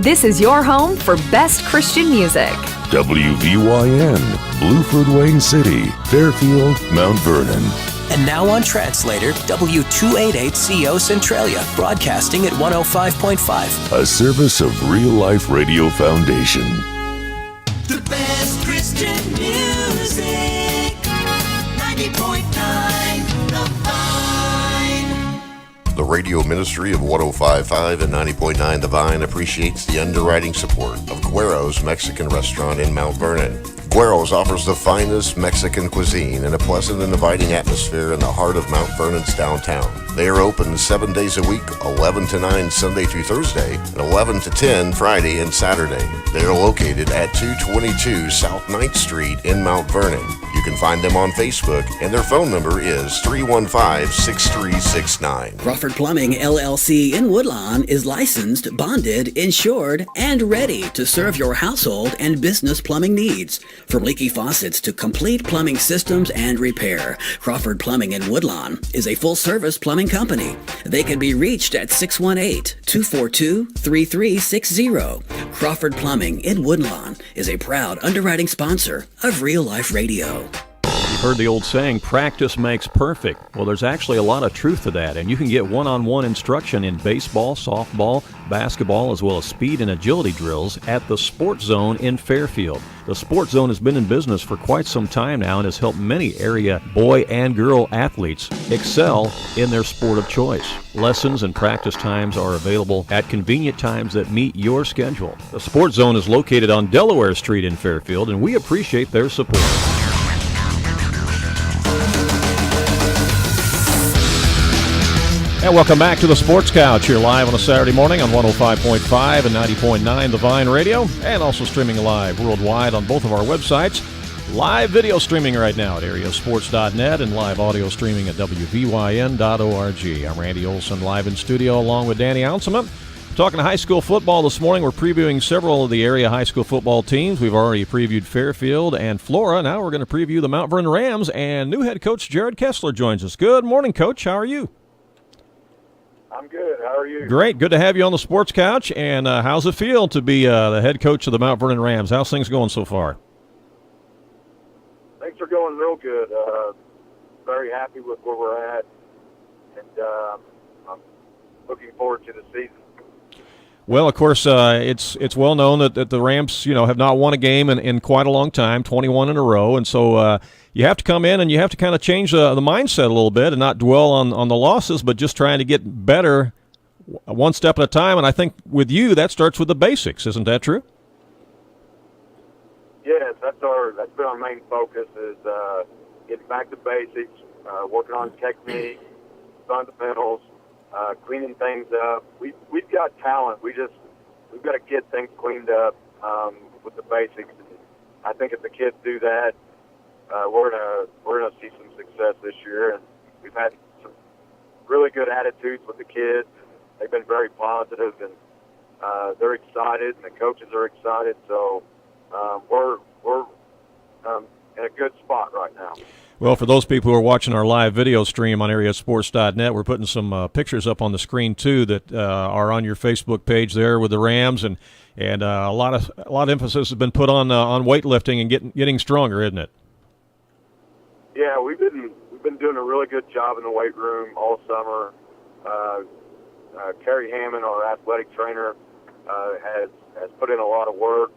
This is your home for best Christian music. WVYN, Blueford, Wayne City, Fairfield, Mount Vernon. And now on Translator, W288CO Centralia, broadcasting at 105.5. A service of Real Life Radio Foundation. The best Christian music, 90.9 The Vine. The radio ministry of 105.5 and 90.9 The Vine appreciates the underwriting support of Guero's Mexican Restaurant in Mount Vernon. Guero's offers the finest Mexican cuisine in a pleasant and inviting atmosphere in the heart of Mount Vernon's downtown. They are open 7 days a week, 11 to 9 Sunday through Thursday, and 11 to 10 Friday and Saturday. They are located at 222 South 9th Street in Mount Vernon. You can find them on Facebook, and their phone number is 315-6369. Crawford Plumbing LLC in Woodlawn is licensed, bonded, insured, and ready to serve your household and business plumbing needs. From leaky faucets to complete plumbing systems and repair, Crawford Plumbing in Woodlawn is a full-service plumbing company. They can be reached at 618-242-3360. Crawford Plumbing in Woodlawn is a proud underwriting sponsor of Real Life Radio. You've heard the old saying, practice makes perfect. Well, there's actually a lot of truth to that, and you can get one-on-one instruction in baseball, softball, basketball, as well as speed and agility drills at the Sports Zone in Fairfield. The The Sports Zone has been in business for quite some time now and has helped many area boy and girl athletes excel in their sport of choice. Lessons and practice times are available at convenient times that meet your schedule. The Sports Zone is located on Delaware Street in Fairfield, and we appreciate their support. And welcome back to the Sports Couch here live on a Saturday morning on 105.5 and 90.9 The Vine Radio, and also streaming live worldwide on both of our websites. Live video streaming right now at AreaSports.net and live audio streaming at WVYN.org. I'm Randy Olson, live in studio along with Danny Anselment. Talking high school football this morning. We're previewing several of the area high school football teams. We've already previewed Fairfield and Flora. Now we're going to preview the Mount Vernon Rams, and new head coach Jarod Kessler joins us. Good morning, Coach. How are you? I'm good. How are you? Great. Good to have you on the Sports Couch. And how's it feel to be the head coach of the Mount Vernon Rams? How's things going so far? Things are going real good. Very happy with where we're at, and I'm looking forward to the season. Well, of course, it's well known that the Rams, have not won a game in quite a long time, 21 in a row, and so you have to come in and you have to kind of change the mindset a little bit and not dwell on the losses, but just trying to get better one step at a time. And I think with you, that starts with the basics. Isn't that true? Yes, that's been our main focus is getting back to basics, working on technique, fundamentals, cleaning things up. We've got talent. We've got to get things cleaned up with the basics. I think if the kids do that, we're gonna see some success this year. And we've had some really good attitudes with the kids. They've been very positive, and they're excited, and the coaches are excited. So we're in a good spot right now. Well, for those people who are watching our live video stream on AreaSports.net, we're putting some pictures up on the screen too that are on your Facebook page there with the Rams, and a lot of emphasis has been put on weightlifting and getting stronger, isn't it? Yeah, we've been doing a really good job in the weight room all summer. Carrie Hammond, our athletic trainer, has put in a lot of work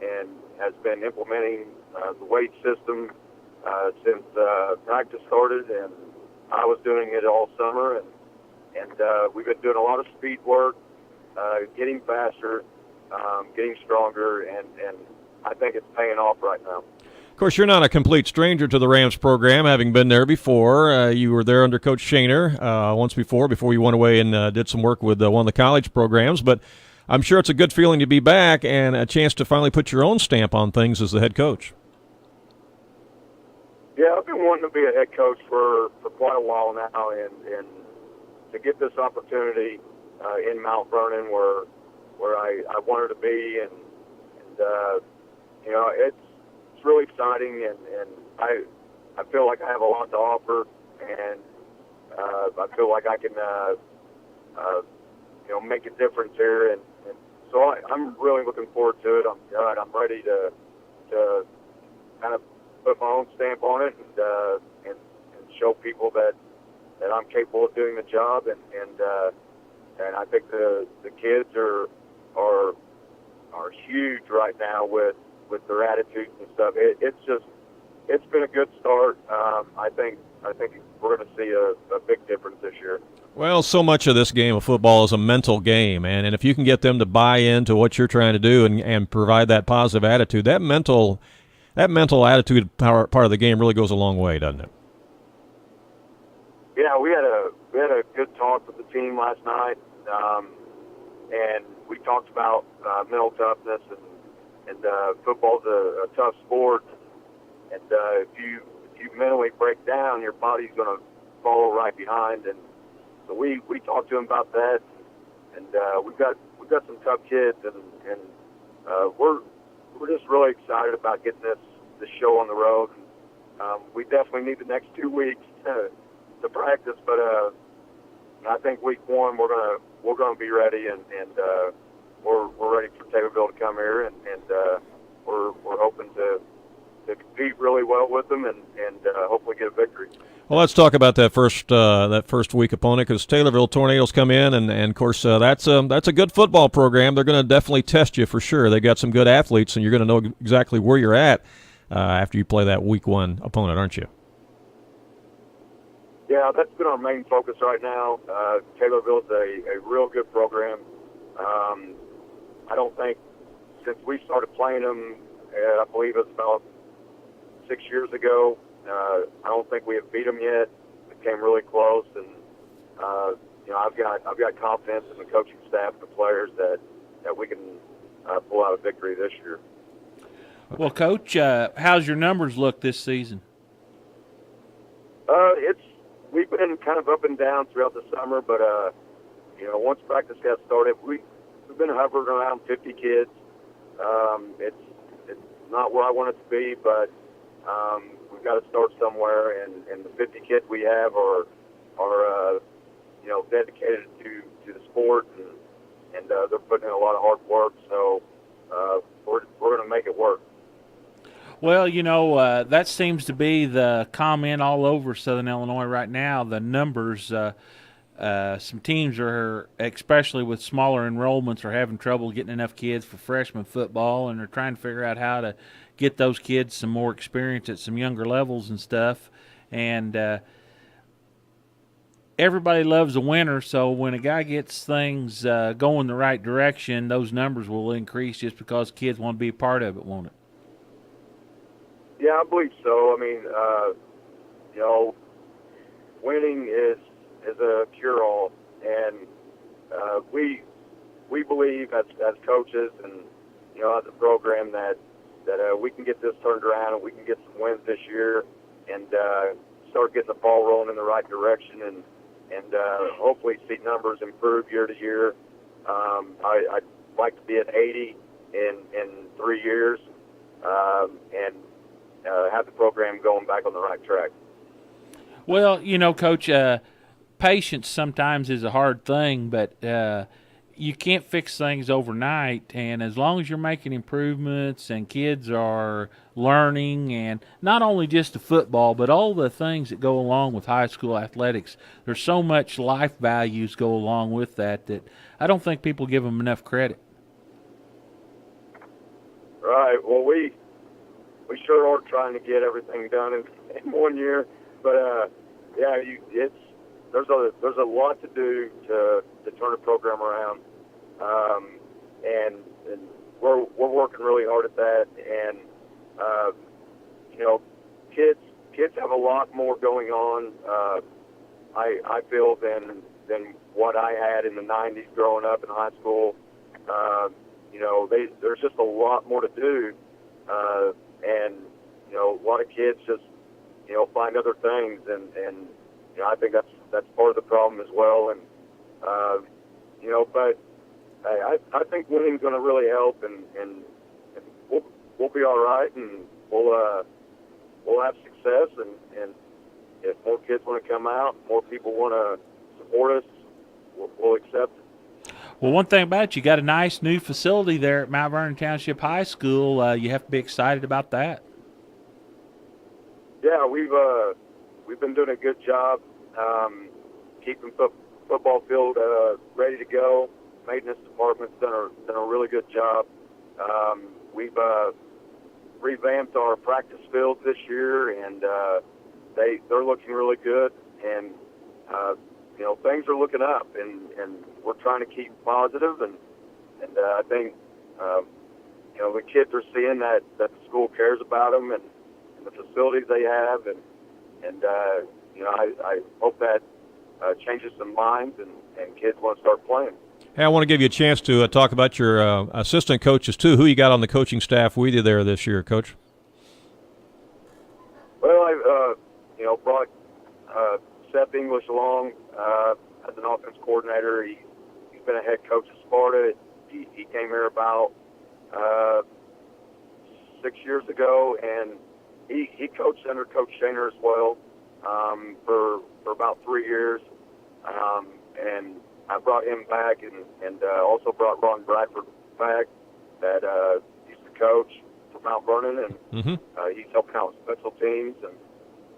and has been implementing the weight system since practice started, and I was doing it all summer, and we've been doing a lot of speed work, getting faster, getting stronger, and I think it's paying off right now. Of course, you're not a complete stranger to the Rams program, having been there before. You were there under Coach Shaner once before you went away and did some work with one of the college programs. But I'm sure it's a good feeling to be back and a chance to finally put your own stamp on things as the head coach. Yeah, I've been wanting to be a head coach for quite a while now, and to get this opportunity in Mount Vernon where I wanted to be, and it's really exciting, and I feel like I have a lot to offer, and I feel like I can make a difference here, and so I'm really looking forward to it. I'm ready to kind of put my own stamp on it and show people that I'm capable of doing the job, and I think the kids are huge right now with their attitudes and stuff. It's been a good start. I think we're going to see a big difference this year. Well, so much of this game of football is a mental game, and if you can get them to buy into what you're trying to do and provide that positive attitude, that mental attitude part of the game really goes a long way, doesn't it? Yeah, we had a good talk with the team last night, and we talked about mental toughness, and football's a tough sport, and if you mentally break down, your body's going to follow right behind, and so we talked to them about that, and we've got some tough kids, and we're just really excited about getting this show on the road. We definitely need the next 2 weeks to practice, but I think week one we're gonna be ready, and we're ready for Taylorville to come here, and we're hoping to compete really well with them and hopefully get a victory. Well, let's talk about that first week opponent, because Taylorville Tornadoes come in, and of course that's a good football program. They're going to definitely test you for sure. They got some good athletes, and you're going to know exactly where you're at after you play that week one opponent, aren't you? Yeah, that's been our main focus right now. Taylorville's a real good program. I don't think since we started playing them, I believe it's about 6 years ago. I don't think we have beat them yet. It came really close, and I've got confidence in the coaching staff and the players that we can pull out a victory this year. Well, Coach, how's your numbers look this season? We've been kind of up and down throughout the summer, but once practice got started, we've been hovering around 50 kids. It's not where I want it to be, but we've got to start somewhere, and the 50 kids we have are dedicated to the sport, and they're putting in a lot of hard work. So we're going to make it work. Well, that seems to be the comment all over Southern Illinois right now. The numbers, some teams are, especially with smaller enrollments, are having trouble getting enough kids for freshman football, and they're trying to figure out how to get those kids some more experience at some younger levels and stuff. And everybody loves a winner, so when a guy gets things going the right direction, those numbers will increase just because kids want to be a part of it, won't it? Yeah, I believe so. I mean, winning is a cure-all, and we believe as coaches and as a program that we can get this turned around and we can get some wins this year and start getting the ball rolling in the right direction and hopefully see numbers improve year to year. I'd like to be at 80 in 3 years and have the program going back on the right track. Well, Coach, patience sometimes is a hard thing, but you can't fix things overnight. And as long as you're making improvements and kids are learning, and not only just the football, but all the things that go along with high school athletics, there's so much life values go along with that I don't think people give them enough credit. Right. Well, we sure are trying to get everything done in 1 year, but there's a lot to do to turn a program around, and we're working really hard at that. And kids have a lot more going on. I feel than what I had in the '90s growing up in high school. There's just a lot more to do. And a lot of kids just find other things, and I think that's part of the problem as well. And but I think winning's going to really help, and we'll be all right, and we'll have success. And if more kids want to come out, more people want to support us, we'll accept it. Well, one thing about it, you got a nice new facility there at Mount Vernon Township High School. You have to be excited about that. Yeah, we've been doing a good job keeping football field ready to go. Maintenance department's done a really good job. We've revamped our practice fields this year, and they're looking really good. And things are looking up, and we're trying to keep positive, and I think the kids are seeing that the school cares about them and the facilities they have, and I hope that changes some minds and kids want to start playing. Hey, I want to give you a chance to talk about your assistant coaches too. Who you got on the coaching staff with you there this year, Coach? Well, I brought Seth English along as an offense coordinator. He's been a head coach at Sparta. He came here about 6 years ago, and he coached under Coach Shaner as well for about 3 years. And I brought him back, and also brought Ron Bradford back that used to coach. for Mount Vernon, and he's helping out with special teams. And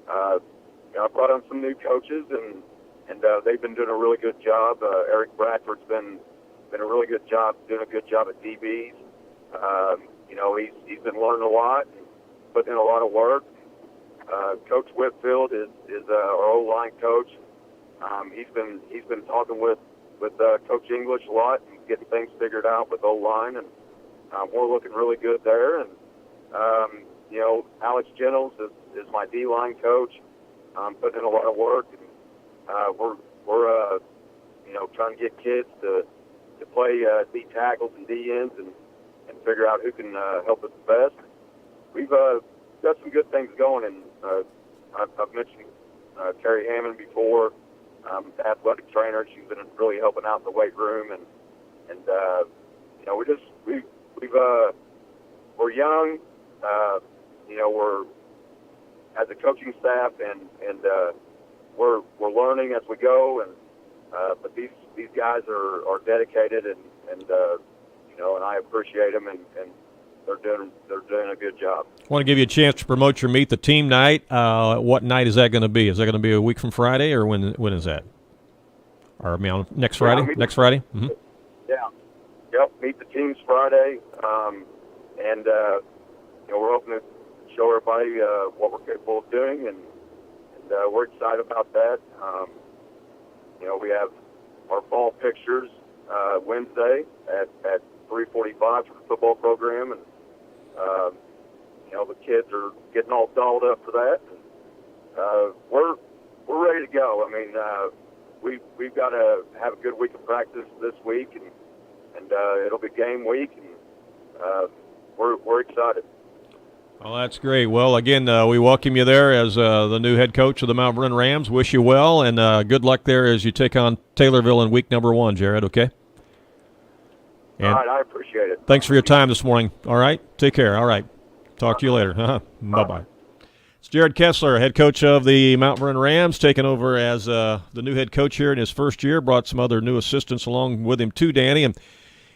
I brought on some new coaches, and they've been doing a really good job. Eric Bradford's been a really good job, doing a good job at DBs. He's been learning a lot, and putting in a lot of work. Coach Whitfield is our O-line coach. He's been talking with Coach English a lot and getting things figured out with O-line, and we're looking really good there. And Alex Jennings is my D-line coach. Putting in a lot of work, and we're trying to get kids to play D tackles and D ends and figure out who can help us the best. We've got some good things going, and I've mentioned Carrie Hammond before, the athletic trainer. She's been really helping out in the weight room, and we're young, we're as a coaching staff, and we're learning as we go, and but these guys are dedicated, and I appreciate them, and they're doing a good job. I want to give you a chance to promote your Meet the Team night. What night is that going to be? Is that going to be a week from Friday, or when is that? Or next Friday? Next Friday? Mm-hmm. Yeah. Yep. Meet the Team's Friday, and we're hoping to show everybody what we're capable of doing, and we're excited about that. We have our fall pictures Wednesday at 3:45 for the football program, and the kids are getting all dolled up for that. And, we're ready to go. I mean, we've got to have a good week of practice this week, and it'll be game week, and we're excited. Well, that's great. Well, again, we welcome you there as the new head coach of the Mount Vernon Rams. Wish you well, and good luck there as you take on Taylorville in week number 1, Jarod, okay? And all right, I appreciate it. Thanks for your time this morning. All right? Take care. All right. Talk to you later. Bye-bye. It's Jarod Kessler, head coach of the Mount Vernon Rams, taking over as the new head coach here in his first year. Brought some other new assistants along with him too, Danny. And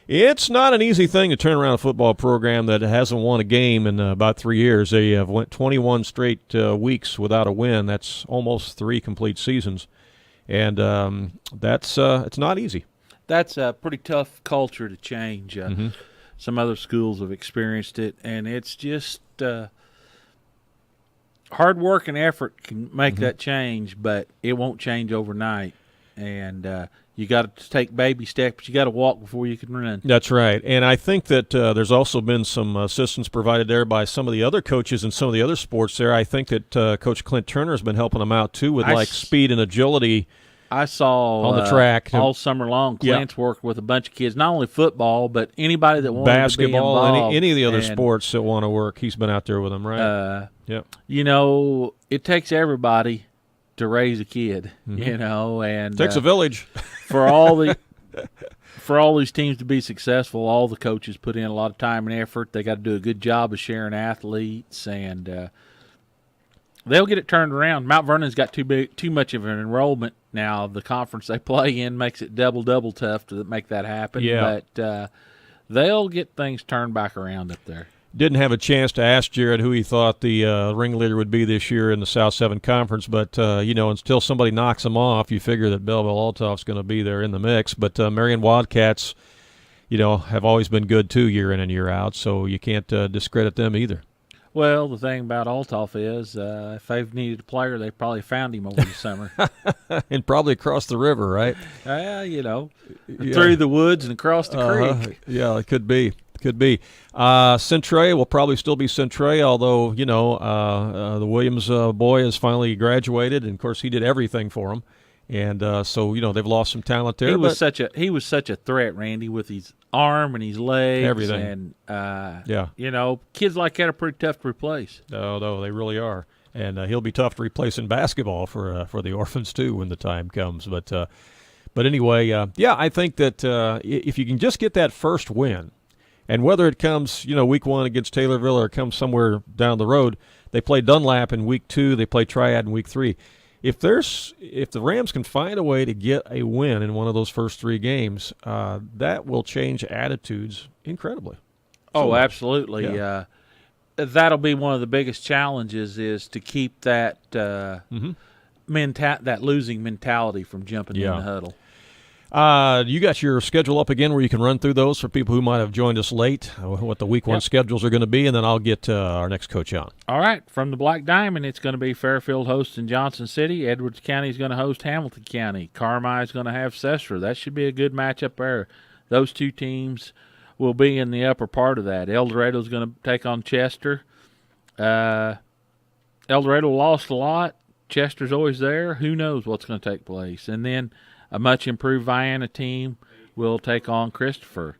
it's not an easy thing to turn around a football program that hasn't won a game in about 3 years. They have went 21 straight weeks without a win. That's almost 3 complete seasons. And that's it's not easy. That's a pretty tough culture to change. Some other schools have experienced it, and it's just hard work and effort can make that change, but it won't change overnight. And you got to take baby steps. You got to walk before you can run. That's right. And I think that there's also been some assistance provided there by some of the other coaches in some of the other sports there. I think that Coach Clint Turner has been helping them out, too, with speed and agility. I saw on the track all summer long. Clint's worked with a bunch of kids, not only football, but anybody that wanted basketball, to be involved. any of the other sports that want to work. He's been out there with them, right? It takes everybody to raise a kid, and takes a village for all these teams to be successful. All the coaches put in a lot of time and effort. They got to do a good job of sharing athletes, and they'll get it turned around. Mount Vernon's got too much of an enrollment now. The conference they play in makes it double tough to make that happen. Yeah. But they'll get things turned back around up there. Didn't have a chance to ask Jarod who he thought the ringleader would be this year in the South 7 Conference, but, until somebody knocks them off, you figure that Belleville-Altoff's going to be there in the mix. But Marion Wildcats, have always been good, too, year in and year out, so you can't discredit them either. Well, the thing about Altoff is if they've needed a player, they probably found him over the summer. And probably across the river, right? Through the woods and across the creek. Yeah, it could be. Centray will probably still be Centray, although, the Williams boy has finally graduated, and, of course, he did everything for them. And so, they've lost some talent there. He was such a threat, Randy, with his arm and his legs. Everything. And, kids like that are pretty tough to replace. No, they really are. And he'll be tough to replace in basketball for the Orphans, too, when the time comes. But anyway, I think that if you can just get that first win, and whether it comes, week 1 against Taylorville or it comes somewhere down the road, they play Dunlap in week 2, they play Triad in week 3. If the Rams can find a way to get a win in one of those first 3 games, that will change attitudes incredibly. Oh, absolutely. Yeah. that'll be one of the biggest challenges is to keep that that losing mentality from jumping in the huddle. You got your schedule up again where you can run through those for people who might have joined us late, what the week 1 schedules are going to be, and then I'll get our next coach on. All right. From the Black Diamond, it's going to be Fairfield hosting Johnson City. Edwards County is going to host Hamilton County. Carmi is going to have Cessna. That should be a good matchup there. Those two teams will be in the upper part of that. El Dorado is going to take on Chester. El Dorado lost a lot. Chester's always there. Who knows what's going to take place? And then a much-improved Vienna team will take on Christopher.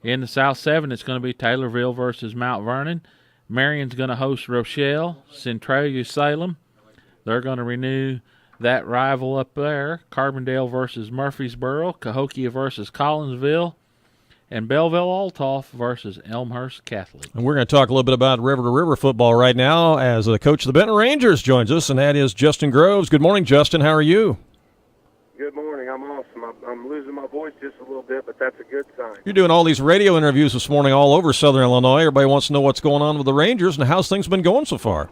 In the South 7, it's going to be Taylorville versus Mount Vernon. Marion's going to host Rochelle. Centralia Salem. They're going to renew that rival up there. Carbondale versus Murfreesboro. Cahokia versus Collinsville. And Belleville-Altoff versus Elmhurst Catholic. And we're going to talk a little bit about river-to-river football right now as the coach of the Benton Rangers joins us, and that is Justin Groves. Good morning, Justin. How are you? Good morning. I'm awesome. I'm losing my voice just a little bit, but that's a good sign. You're doing all these radio interviews this morning all over Southern Illinois. Everybody wants to know what's going on with the Rangers, and how's things been going so far?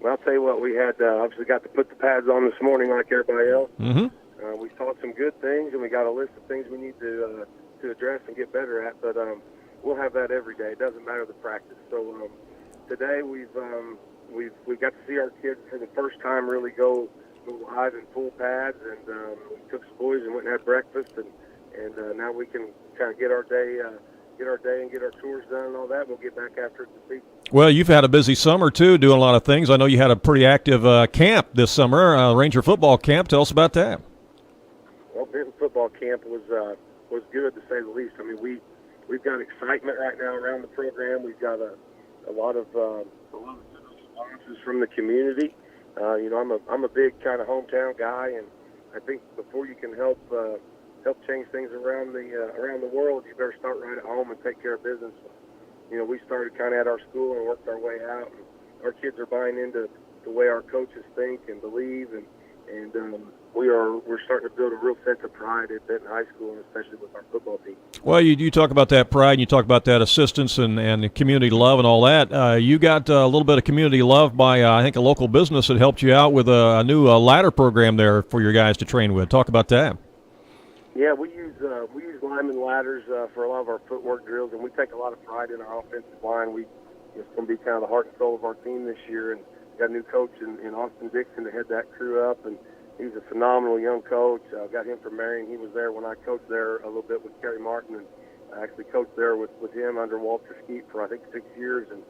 Well, I'll tell you what, we had obviously got to put the pads on this morning like everybody else. Mm-hmm. We saw some good things, and we got a list of things we need to address and get better at, but we'll have that every day. It doesn't matter the practice. So today we've got to see our kids for the first time really go live in full pads, and we took some boys and went and had breakfast, and now we can kind of get our day and get our tours done and all that. We'll get back after it this season. Well, you've had a busy summer too, doing a lot of things. I know you had a pretty active camp this summer, Ranger football camp. Tell us about that. Well, Benton football camp was good to say the least. I mean, we've got excitement right now around the program. We've got a lot of good responses from the community. I'm a big kind of hometown guy, and I think before you can help change things around the world, you better start right at home and take care of business. We started kind of at our school and worked our way out, and our kids are buying into the way our coaches think and believe, and we're starting to build a real sense of pride at Benton High School, and especially with our football team. Well, you talk about that pride, and you talk about that assistance and community love and all that. You got a little bit of community love by, I think, a local business that helped you out with a new ladder program there for your guys to train with. Talk about that. Yeah, we use lineman ladders for a lot of our footwork drills, and we take a lot of pride in our offensive line. It's going to be kind of the heart and soul of our team this year, and got a new coach in Austin Dixon to head that crew up, and he's a phenomenal young coach. Got him from Marion. He was there when I coached there a little bit with Kerry Martin, and I actually coached there with him under Walter Skeet for I think 6 years. And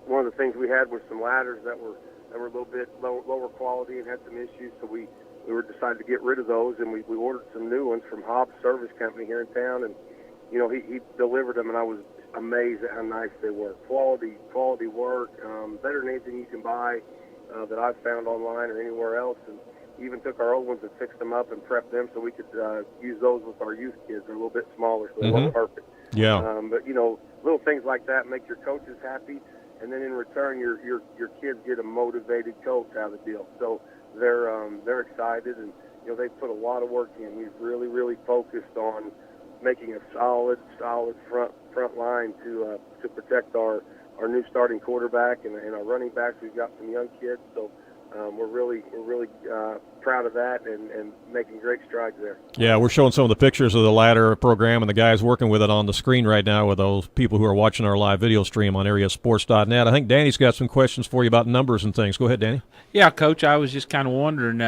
one of the things we had was some ladders that were a little bit lower quality and had some issues, so we were decided to get rid of those, and we ordered some new ones from Hobbs Service Company here in town, and he delivered them, and I was amazed at how nice they were. Quality work, better than anything you can buy that I've found online or anywhere else, and even took our old ones and fixed them up and prepped them so we could use those with our youth kids. They're a little bit smaller, so they weren't perfect. Yeah. But little things like that make your coaches happy, and then in return, your kids get a motivated coach out of the deal. So they're excited, and they put a lot of work in. We've really focused on making a solid front line to protect our new starting quarterback and our running backs. We've got some young kids, so we're really proud of that and making great strides there. Yeah, we're showing some of the pictures of the ladder program and the guys working with it on the screen right now with those people who are watching our live video stream on AreaSports.net. I think Danny's got some questions for you about numbers and things. Go ahead, Danny. Yeah, Coach, I was just kind of wondering,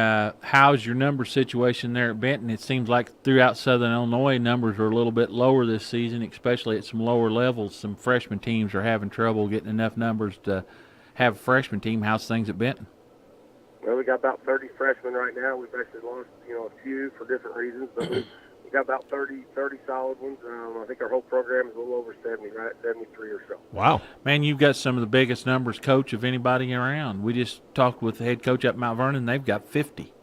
how's your number situation there at Benton? It seems like throughout Southern Illinois, numbers are a little bit lower this season, especially at some lower levels. Some freshman teams are having trouble getting enough numbers to have a freshman team. How's things at Benton? Well, we got about 30 freshmen right now. We've actually lost, a few for different reasons, but we got about 30 solid ones. I think our whole program is a little over 70, right? 73 or so. Wow. Man, you've got some of the biggest numbers, Coach, of anybody around. We just talked with the head coach at Mount Vernon. They've got 50.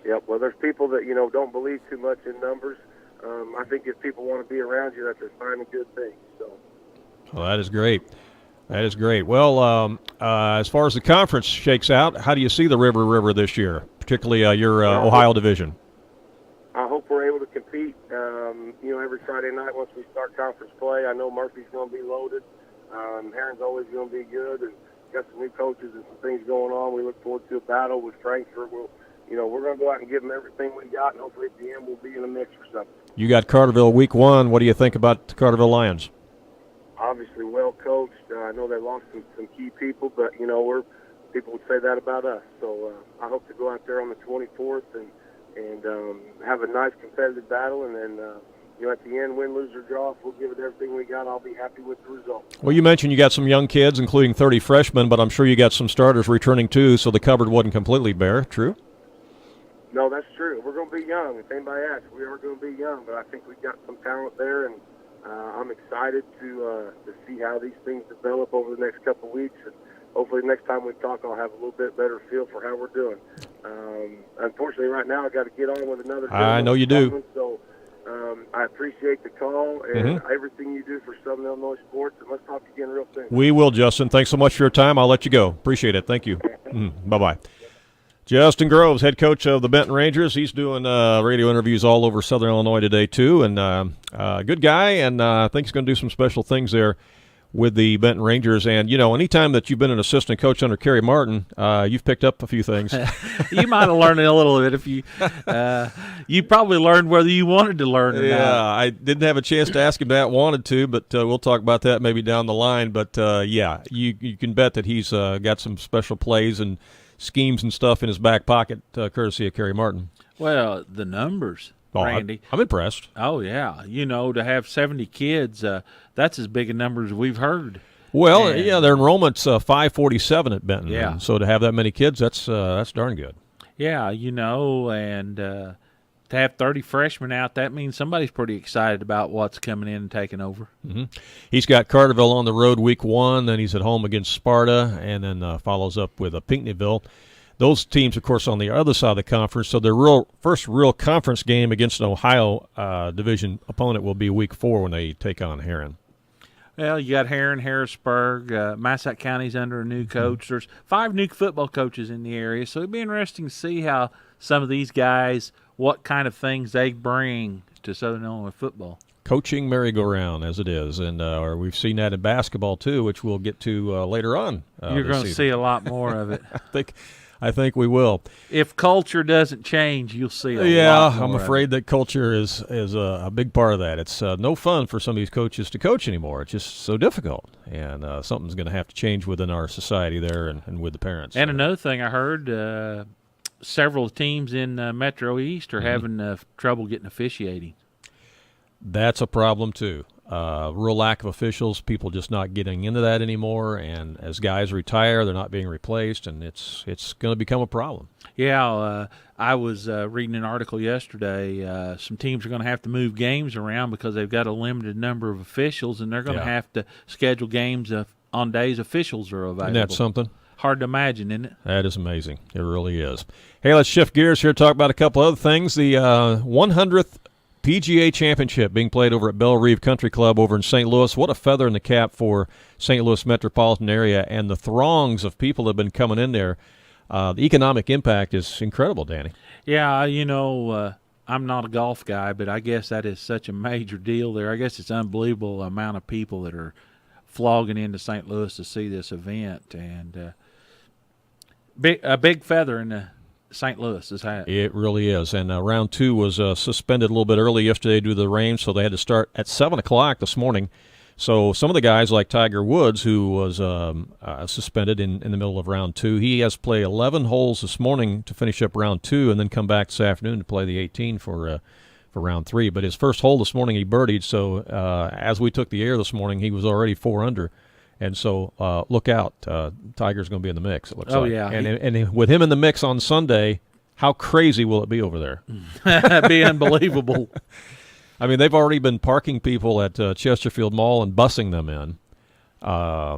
Yep. Well, there's people that, don't believe too much in numbers. I think if people want to be around you, that's a sign of good things. So. Well, that is great. That is great. Well, as far as the conference shakes out, how do you see the River this year, particularly your Ohio division? I hope we're able to compete, every Friday night once we start conference play. I know Murphy's going to be loaded. Heron's always going to be good, and got some new coaches and some things going on. We look forward to a battle with Frankfurt. We're going to go out and give them everything we got, and hopefully at the end we'll be in the mix for something. You got Carterville week 1. What do you think about the Carterville Lions? Obviously well coached. I know they lost some key people, but people would say that about us. So I hope to go out there on the 24th and have a nice competitive battle, and then at the end, win, lose, or draw, if we'll give it everything we got, I'll be happy with the result. Well, you mentioned you got some young kids, including 30 freshmen, but I'm sure you got some starters returning too, so the cupboard wasn't completely bare. True? No, that's true. We're going to be young. If anybody asks, we are going to be young, but I think we've got some talent there, and I'm excited to see how these things develop over the next couple of weeks. And hopefully next time we talk, I'll have a little bit better feel for how we're doing. Unfortunately, right now, I've got to get on with another. I know you do. So I appreciate the call and everything you do for Southern Illinois sports, and let's talk again real soon. We will, Justin. Thanks so much for your time. I'll let you go. Appreciate it. Thank you. Bye-bye. Justin Groves, head coach of the Benton Rangers. He's doing radio interviews all over Southern Illinois today, too, and good guy, and I think he's going to do some special things there with the Benton Rangers. And, anytime that you've been an assistant coach under Kerry Martin, you've picked up a few things. You might have learned a little bit if you probably learned whether you wanted to learn or not. Yeah, I didn't have a chance to ask him that, wanted to, but we'll talk about that maybe down the line. But, you can bet that he's got some special plays and schemes and stuff in his back pocket, courtesy of Kerry Martin. Well, the numbers, Randy. I'm impressed. Oh, yeah. To have 70 kids, that's as big a number as we've heard. Well, their enrollment's 547 at Benton. Yeah. So to have that many kids, that's darn good. Yeah, and to have 30 freshmen out, that means somebody's pretty excited about what's coming in and taking over. Mm-hmm. He's got Carterville on the road week 1, then he's at home against Sparta, and then follows up with Pinckneyville. Those teams, of course, on the other side of the conference, so their first real conference game against an Ohio division opponent will be week 4 when they take on Heron. Well, you got Heron, Harrisburg, Massac County's under a new coach. There's 5 new football coaches in the area, so it'd be interesting to see how some of these guys, what kind of things they bring to Southern Illinois football. Coaching merry-go-round, as it is, and we've seen that in basketball too, which we'll get to later on. You're going to see a lot more of it. I think we will. If culture doesn't change, you'll see a lot more. Yeah, I'm afraid that culture is a big part of that. It's no fun for some of these coaches to coach anymore. It's just so difficult, and something's going to have to change within our society there and with the parents. And another thing I heard, several teams in Metro East are having trouble getting officiating. That's a problem, too. Real lack of officials, people just not getting into that anymore, and as guys retire, they're not being replaced, and it's going to become a problem. Yeah, I was reading an article yesterday. Some teams are going to have to move games around because they've got a limited number of officials, and they're going to have to schedule games on days officials are available. Isn't that something? Hard to imagine, isn't it? That is amazing. It really is. Hey, let's shift gears here, talk about a couple other things. The 100th PGA Championship being played over at Belle Reve Country Club over in St. Louis. What a feather in the cap for St. Louis metropolitan area and the throngs of people that have been coming in there. The economic impact is incredible, Danny. Yeah, I'm not a golf guy, but I guess that is such a major deal there. I guess it's unbelievable amount of people that are flogging into St. Louis to see this event, and a big feather in the St. Louis's hat. It really is. And round 2 was suspended a little bit early yesterday due to the rain, so they had to start at 7 o'clock this morning. So some of the guys like Tiger Woods, who was suspended in the middle of round 2, he has to play 11 holes this morning to finish up round 2 and then come back this afternoon to play the 18 for round 3. But his first hole this morning he birdied, so as we took the air this morning, he was already 4 under. And so look out. Tiger's going to be in the mix, it looks like. Yeah. And with him in the mix on Sunday, how crazy will it be over there? It'd be unbelievable. I mean, they've already been parking people at Chesterfield Mall and busing them in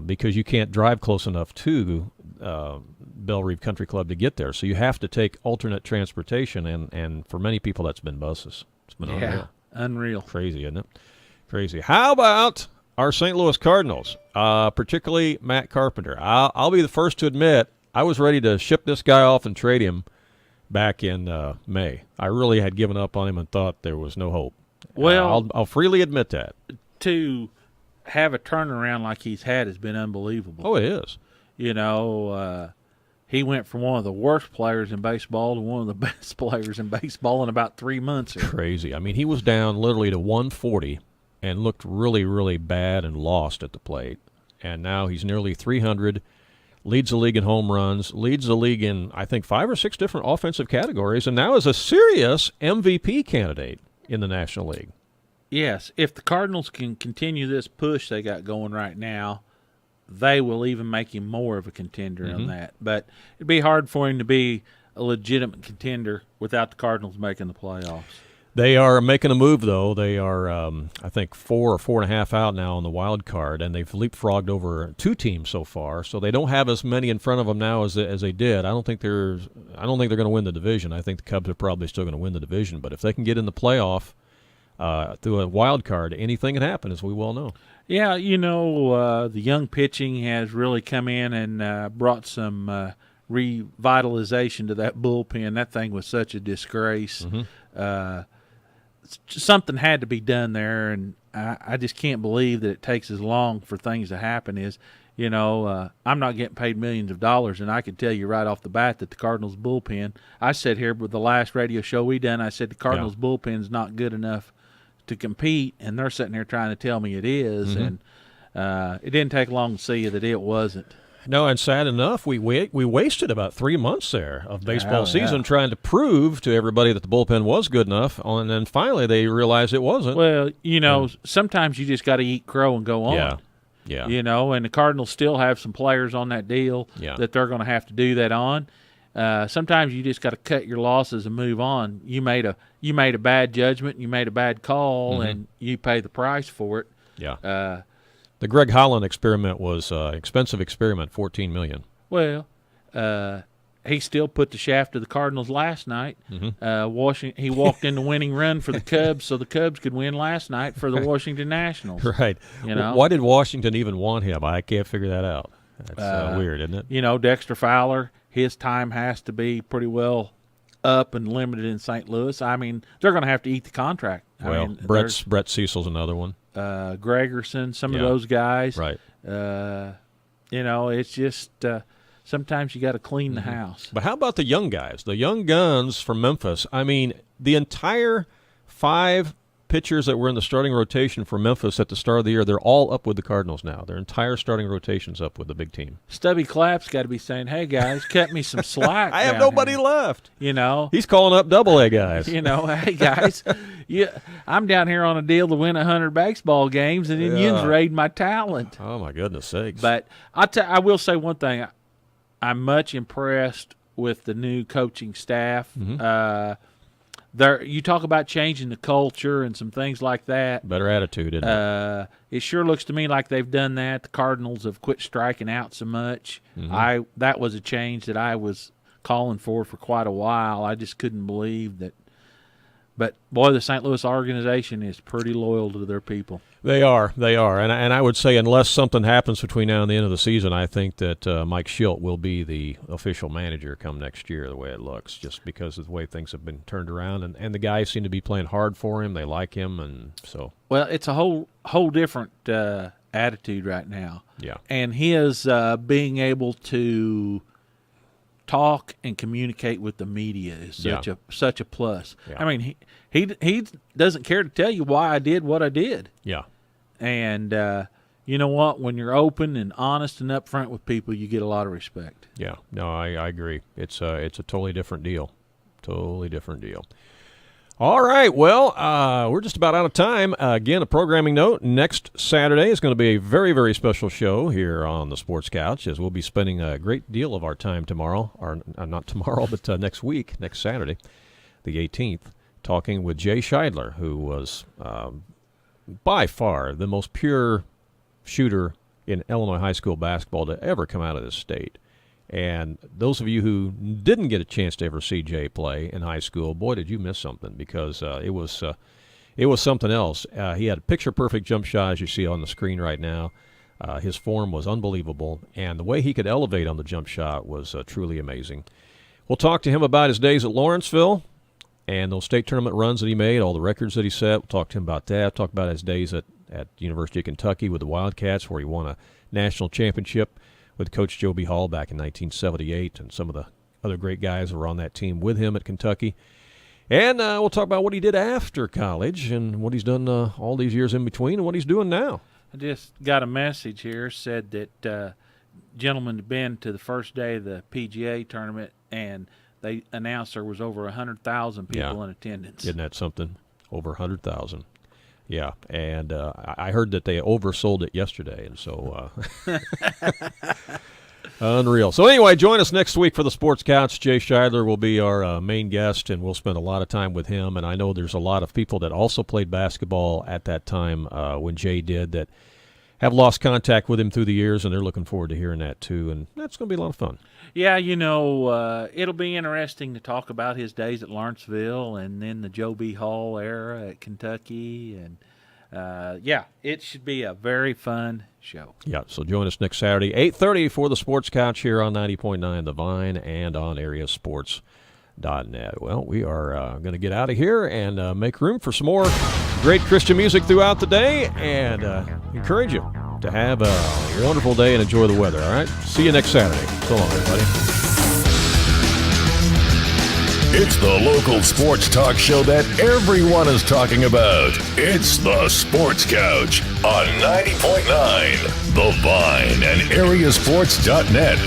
because you can't drive close enough to Belle Reve Country Club to get there. So you have to take alternate transportation, and for many people that's been buses. It's been unreal. Crazy, isn't it? Crazy. How about our St. Louis Cardinals, particularly Matt Carpenter? I'll be the first to admit I was ready to ship this guy off and trade him back in May. I really had given up on him and thought there was no hope. Well, I'll freely admit that. To have a turnaround like he's had has been unbelievable. Oh, it is. You know, he went from one of the worst players in baseball to one of the best players in baseball in about 3 months. Crazy. I mean, he was down literally to 140 and looked really, really bad and lost at the plate. And now he's nearly 300, leads the league in home runs, leads the league in, I think, 5 or 6 different offensive categories, and now is a serious MVP candidate in the National League. Yes, if the Cardinals can continue this push they got going right now, they will even make him more of a contender on that. But it'd be hard for him to be a legitimate contender without the Cardinals making the playoffs. They are making a move, though. They are, I think, 4 or 4.5 out now on the wild card, and they've leapfrogged over 2 teams so far. So they don't have as many in front of them now as they did. I don't think they're going to win the division. I think the Cubs are probably still going to win the division. But if they can get in the playoff through a wild card, anything can happen, as we well know. Yeah, you know, the young pitching has really come in and brought some revitalization to that bullpen. That thing was such a disgrace. Something had to be done there, and I just can't believe that it takes as long for things to happen. You know, I'm not getting paid millions of dollars, and I can tell you right off the bat that the Cardinals bullpen, I said here with the last radio show we done, I said the Cardinals bullpen is not good enough to compete, and they're sitting here trying to tell me it is, and it didn't take long to see that it wasn't. No, and sad enough, we wasted about 3 months there of baseball season trying to prove to everybody that the bullpen was good enough, and then finally they realized it wasn't. Well, you know, sometimes you just got to eat crow and go on. Yeah. You know, and the Cardinals still have some players on that deal that they're going to have to do that on. Sometimes you just got to cut your losses and move on. You made a bad judgment, you made a bad call, and you pay the price for it. Yeah. The Greg Holland experiment was expensive experiment, $14 million. Well, he still put the shaft to the Cardinals last night. He walked in the winning run for the Cubs, so the Cubs could win last night for the Washington Nationals. Right. You know, why did Washington even want him? I can't figure that out. That's weird, isn't it? You know, Dexter Fowler, his time has to be pretty well up and limited in St. Louis. I mean, they're going to have to eat the contract. Well, Brett Cecil's another one. Gregerson, some of those guys. Right. You know, it's just sometimes you got to clean the house. But how about the young guys, the young guns from Memphis? I mean, the entire 5 pitchers that were in the starting rotation for Memphis at the start of the year, they're all up with the Cardinals now. Their entire starting rotation's up with the big team. Stubby Clapp's got to be saying, hey, guys, cut me some slack. I have nobody left. You know. He's calling up Double-A guys. You know, hey, guys, I'm down here on a deal to win 100 baseball games, and then you's raiding my talent. Oh, my goodness sakes. But I will say one thing. I'm much impressed with the new coaching staff. You talk about changing the culture and some things like that. Better attitude, isn't it? It sure looks to me like they've done that. The Cardinals have quit striking out so much. That was a change that I was calling for quite a while. I just couldn't believe that. But, boy, the St. Louis organization is pretty loyal to their people. They are. And I would say unless something happens between now and the end of the season, I think that Mike Schilt will be the official manager come next year, the way it looks, just because of the way things have been turned around. And the guys seem to be playing hard for him. They like him, and so. Well, it's a whole different attitude right now. Yeah. And his being able to talk and communicate with the media is such a plus. Yeah. I mean, he doesn't care to tell you why I did what I did. Yeah. And you know what? When you're open and honest and upfront with people, you get a lot of respect. Yeah. No, I agree. It's a totally different deal. Totally different deal. All right, well, we're just about out of time. Again, a programming note, next Saturday is going to be a very, very special show here on the Sports Couch, as we'll be spending a great deal of our time tomorrow, or not tomorrow, but next week, next Saturday, the 18th, talking with Jay Scheidler, who was by far the most pure shooter in Illinois high school basketball to ever come out of this state. And those of you who didn't get a chance to ever see Jay play in high school, boy, did you miss something, because it was something else. He had a picture-perfect jump shot, as you see on the screen right now. His form was unbelievable, and the way he could elevate on the jump shot was truly amazing. We'll talk to him about his days at Lawrenceville and those state tournament runs that he made, all the records that he set. We'll talk to him about that, talk about his days at at the University of Kentucky with the Wildcats, where he won a national championship with Coach Joe B. Hall back in 1978, and some of the other great guys were on that team with him at Kentucky. And we'll talk about what he did after college and what he's done all these years in between and what he's doing now. I just got a message here, said that gentleman had been to the first day of the PGA tournament, and they announced there was over 100,000 people in attendance. Isn't that something? Over 100,000. Yeah, and I heard that they oversold it yesterday, and so unreal. So anyway, join us next week for the Sports Couch. Jay Scheidler will be our main guest, and we'll spend a lot of time with him. And I know there's a lot of people that also played basketball at that time when Jay did that have lost contact with him through the years, and they're looking forward to hearing that too. And that's going to be a lot of fun. Yeah, you know, it'll be interesting to talk about his days at Lawrenceville and then the Joe B. Hall era at Kentucky. And, yeah, it should be a very fun show. Yeah, so join us next Saturday, 8:30 for the Sports Couch here on 90.9 The Vine and on AreaSports.net. Well, we are going to get out of here and make room for some more great Christian music throughout the day, and encourage you to have a wonderful day and enjoy the weather, all right? See you next Saturday. So long, everybody. It's the local sports talk show that everyone is talking about. It's the Sports Couch on 90.9 The Vine and AreaSports.net.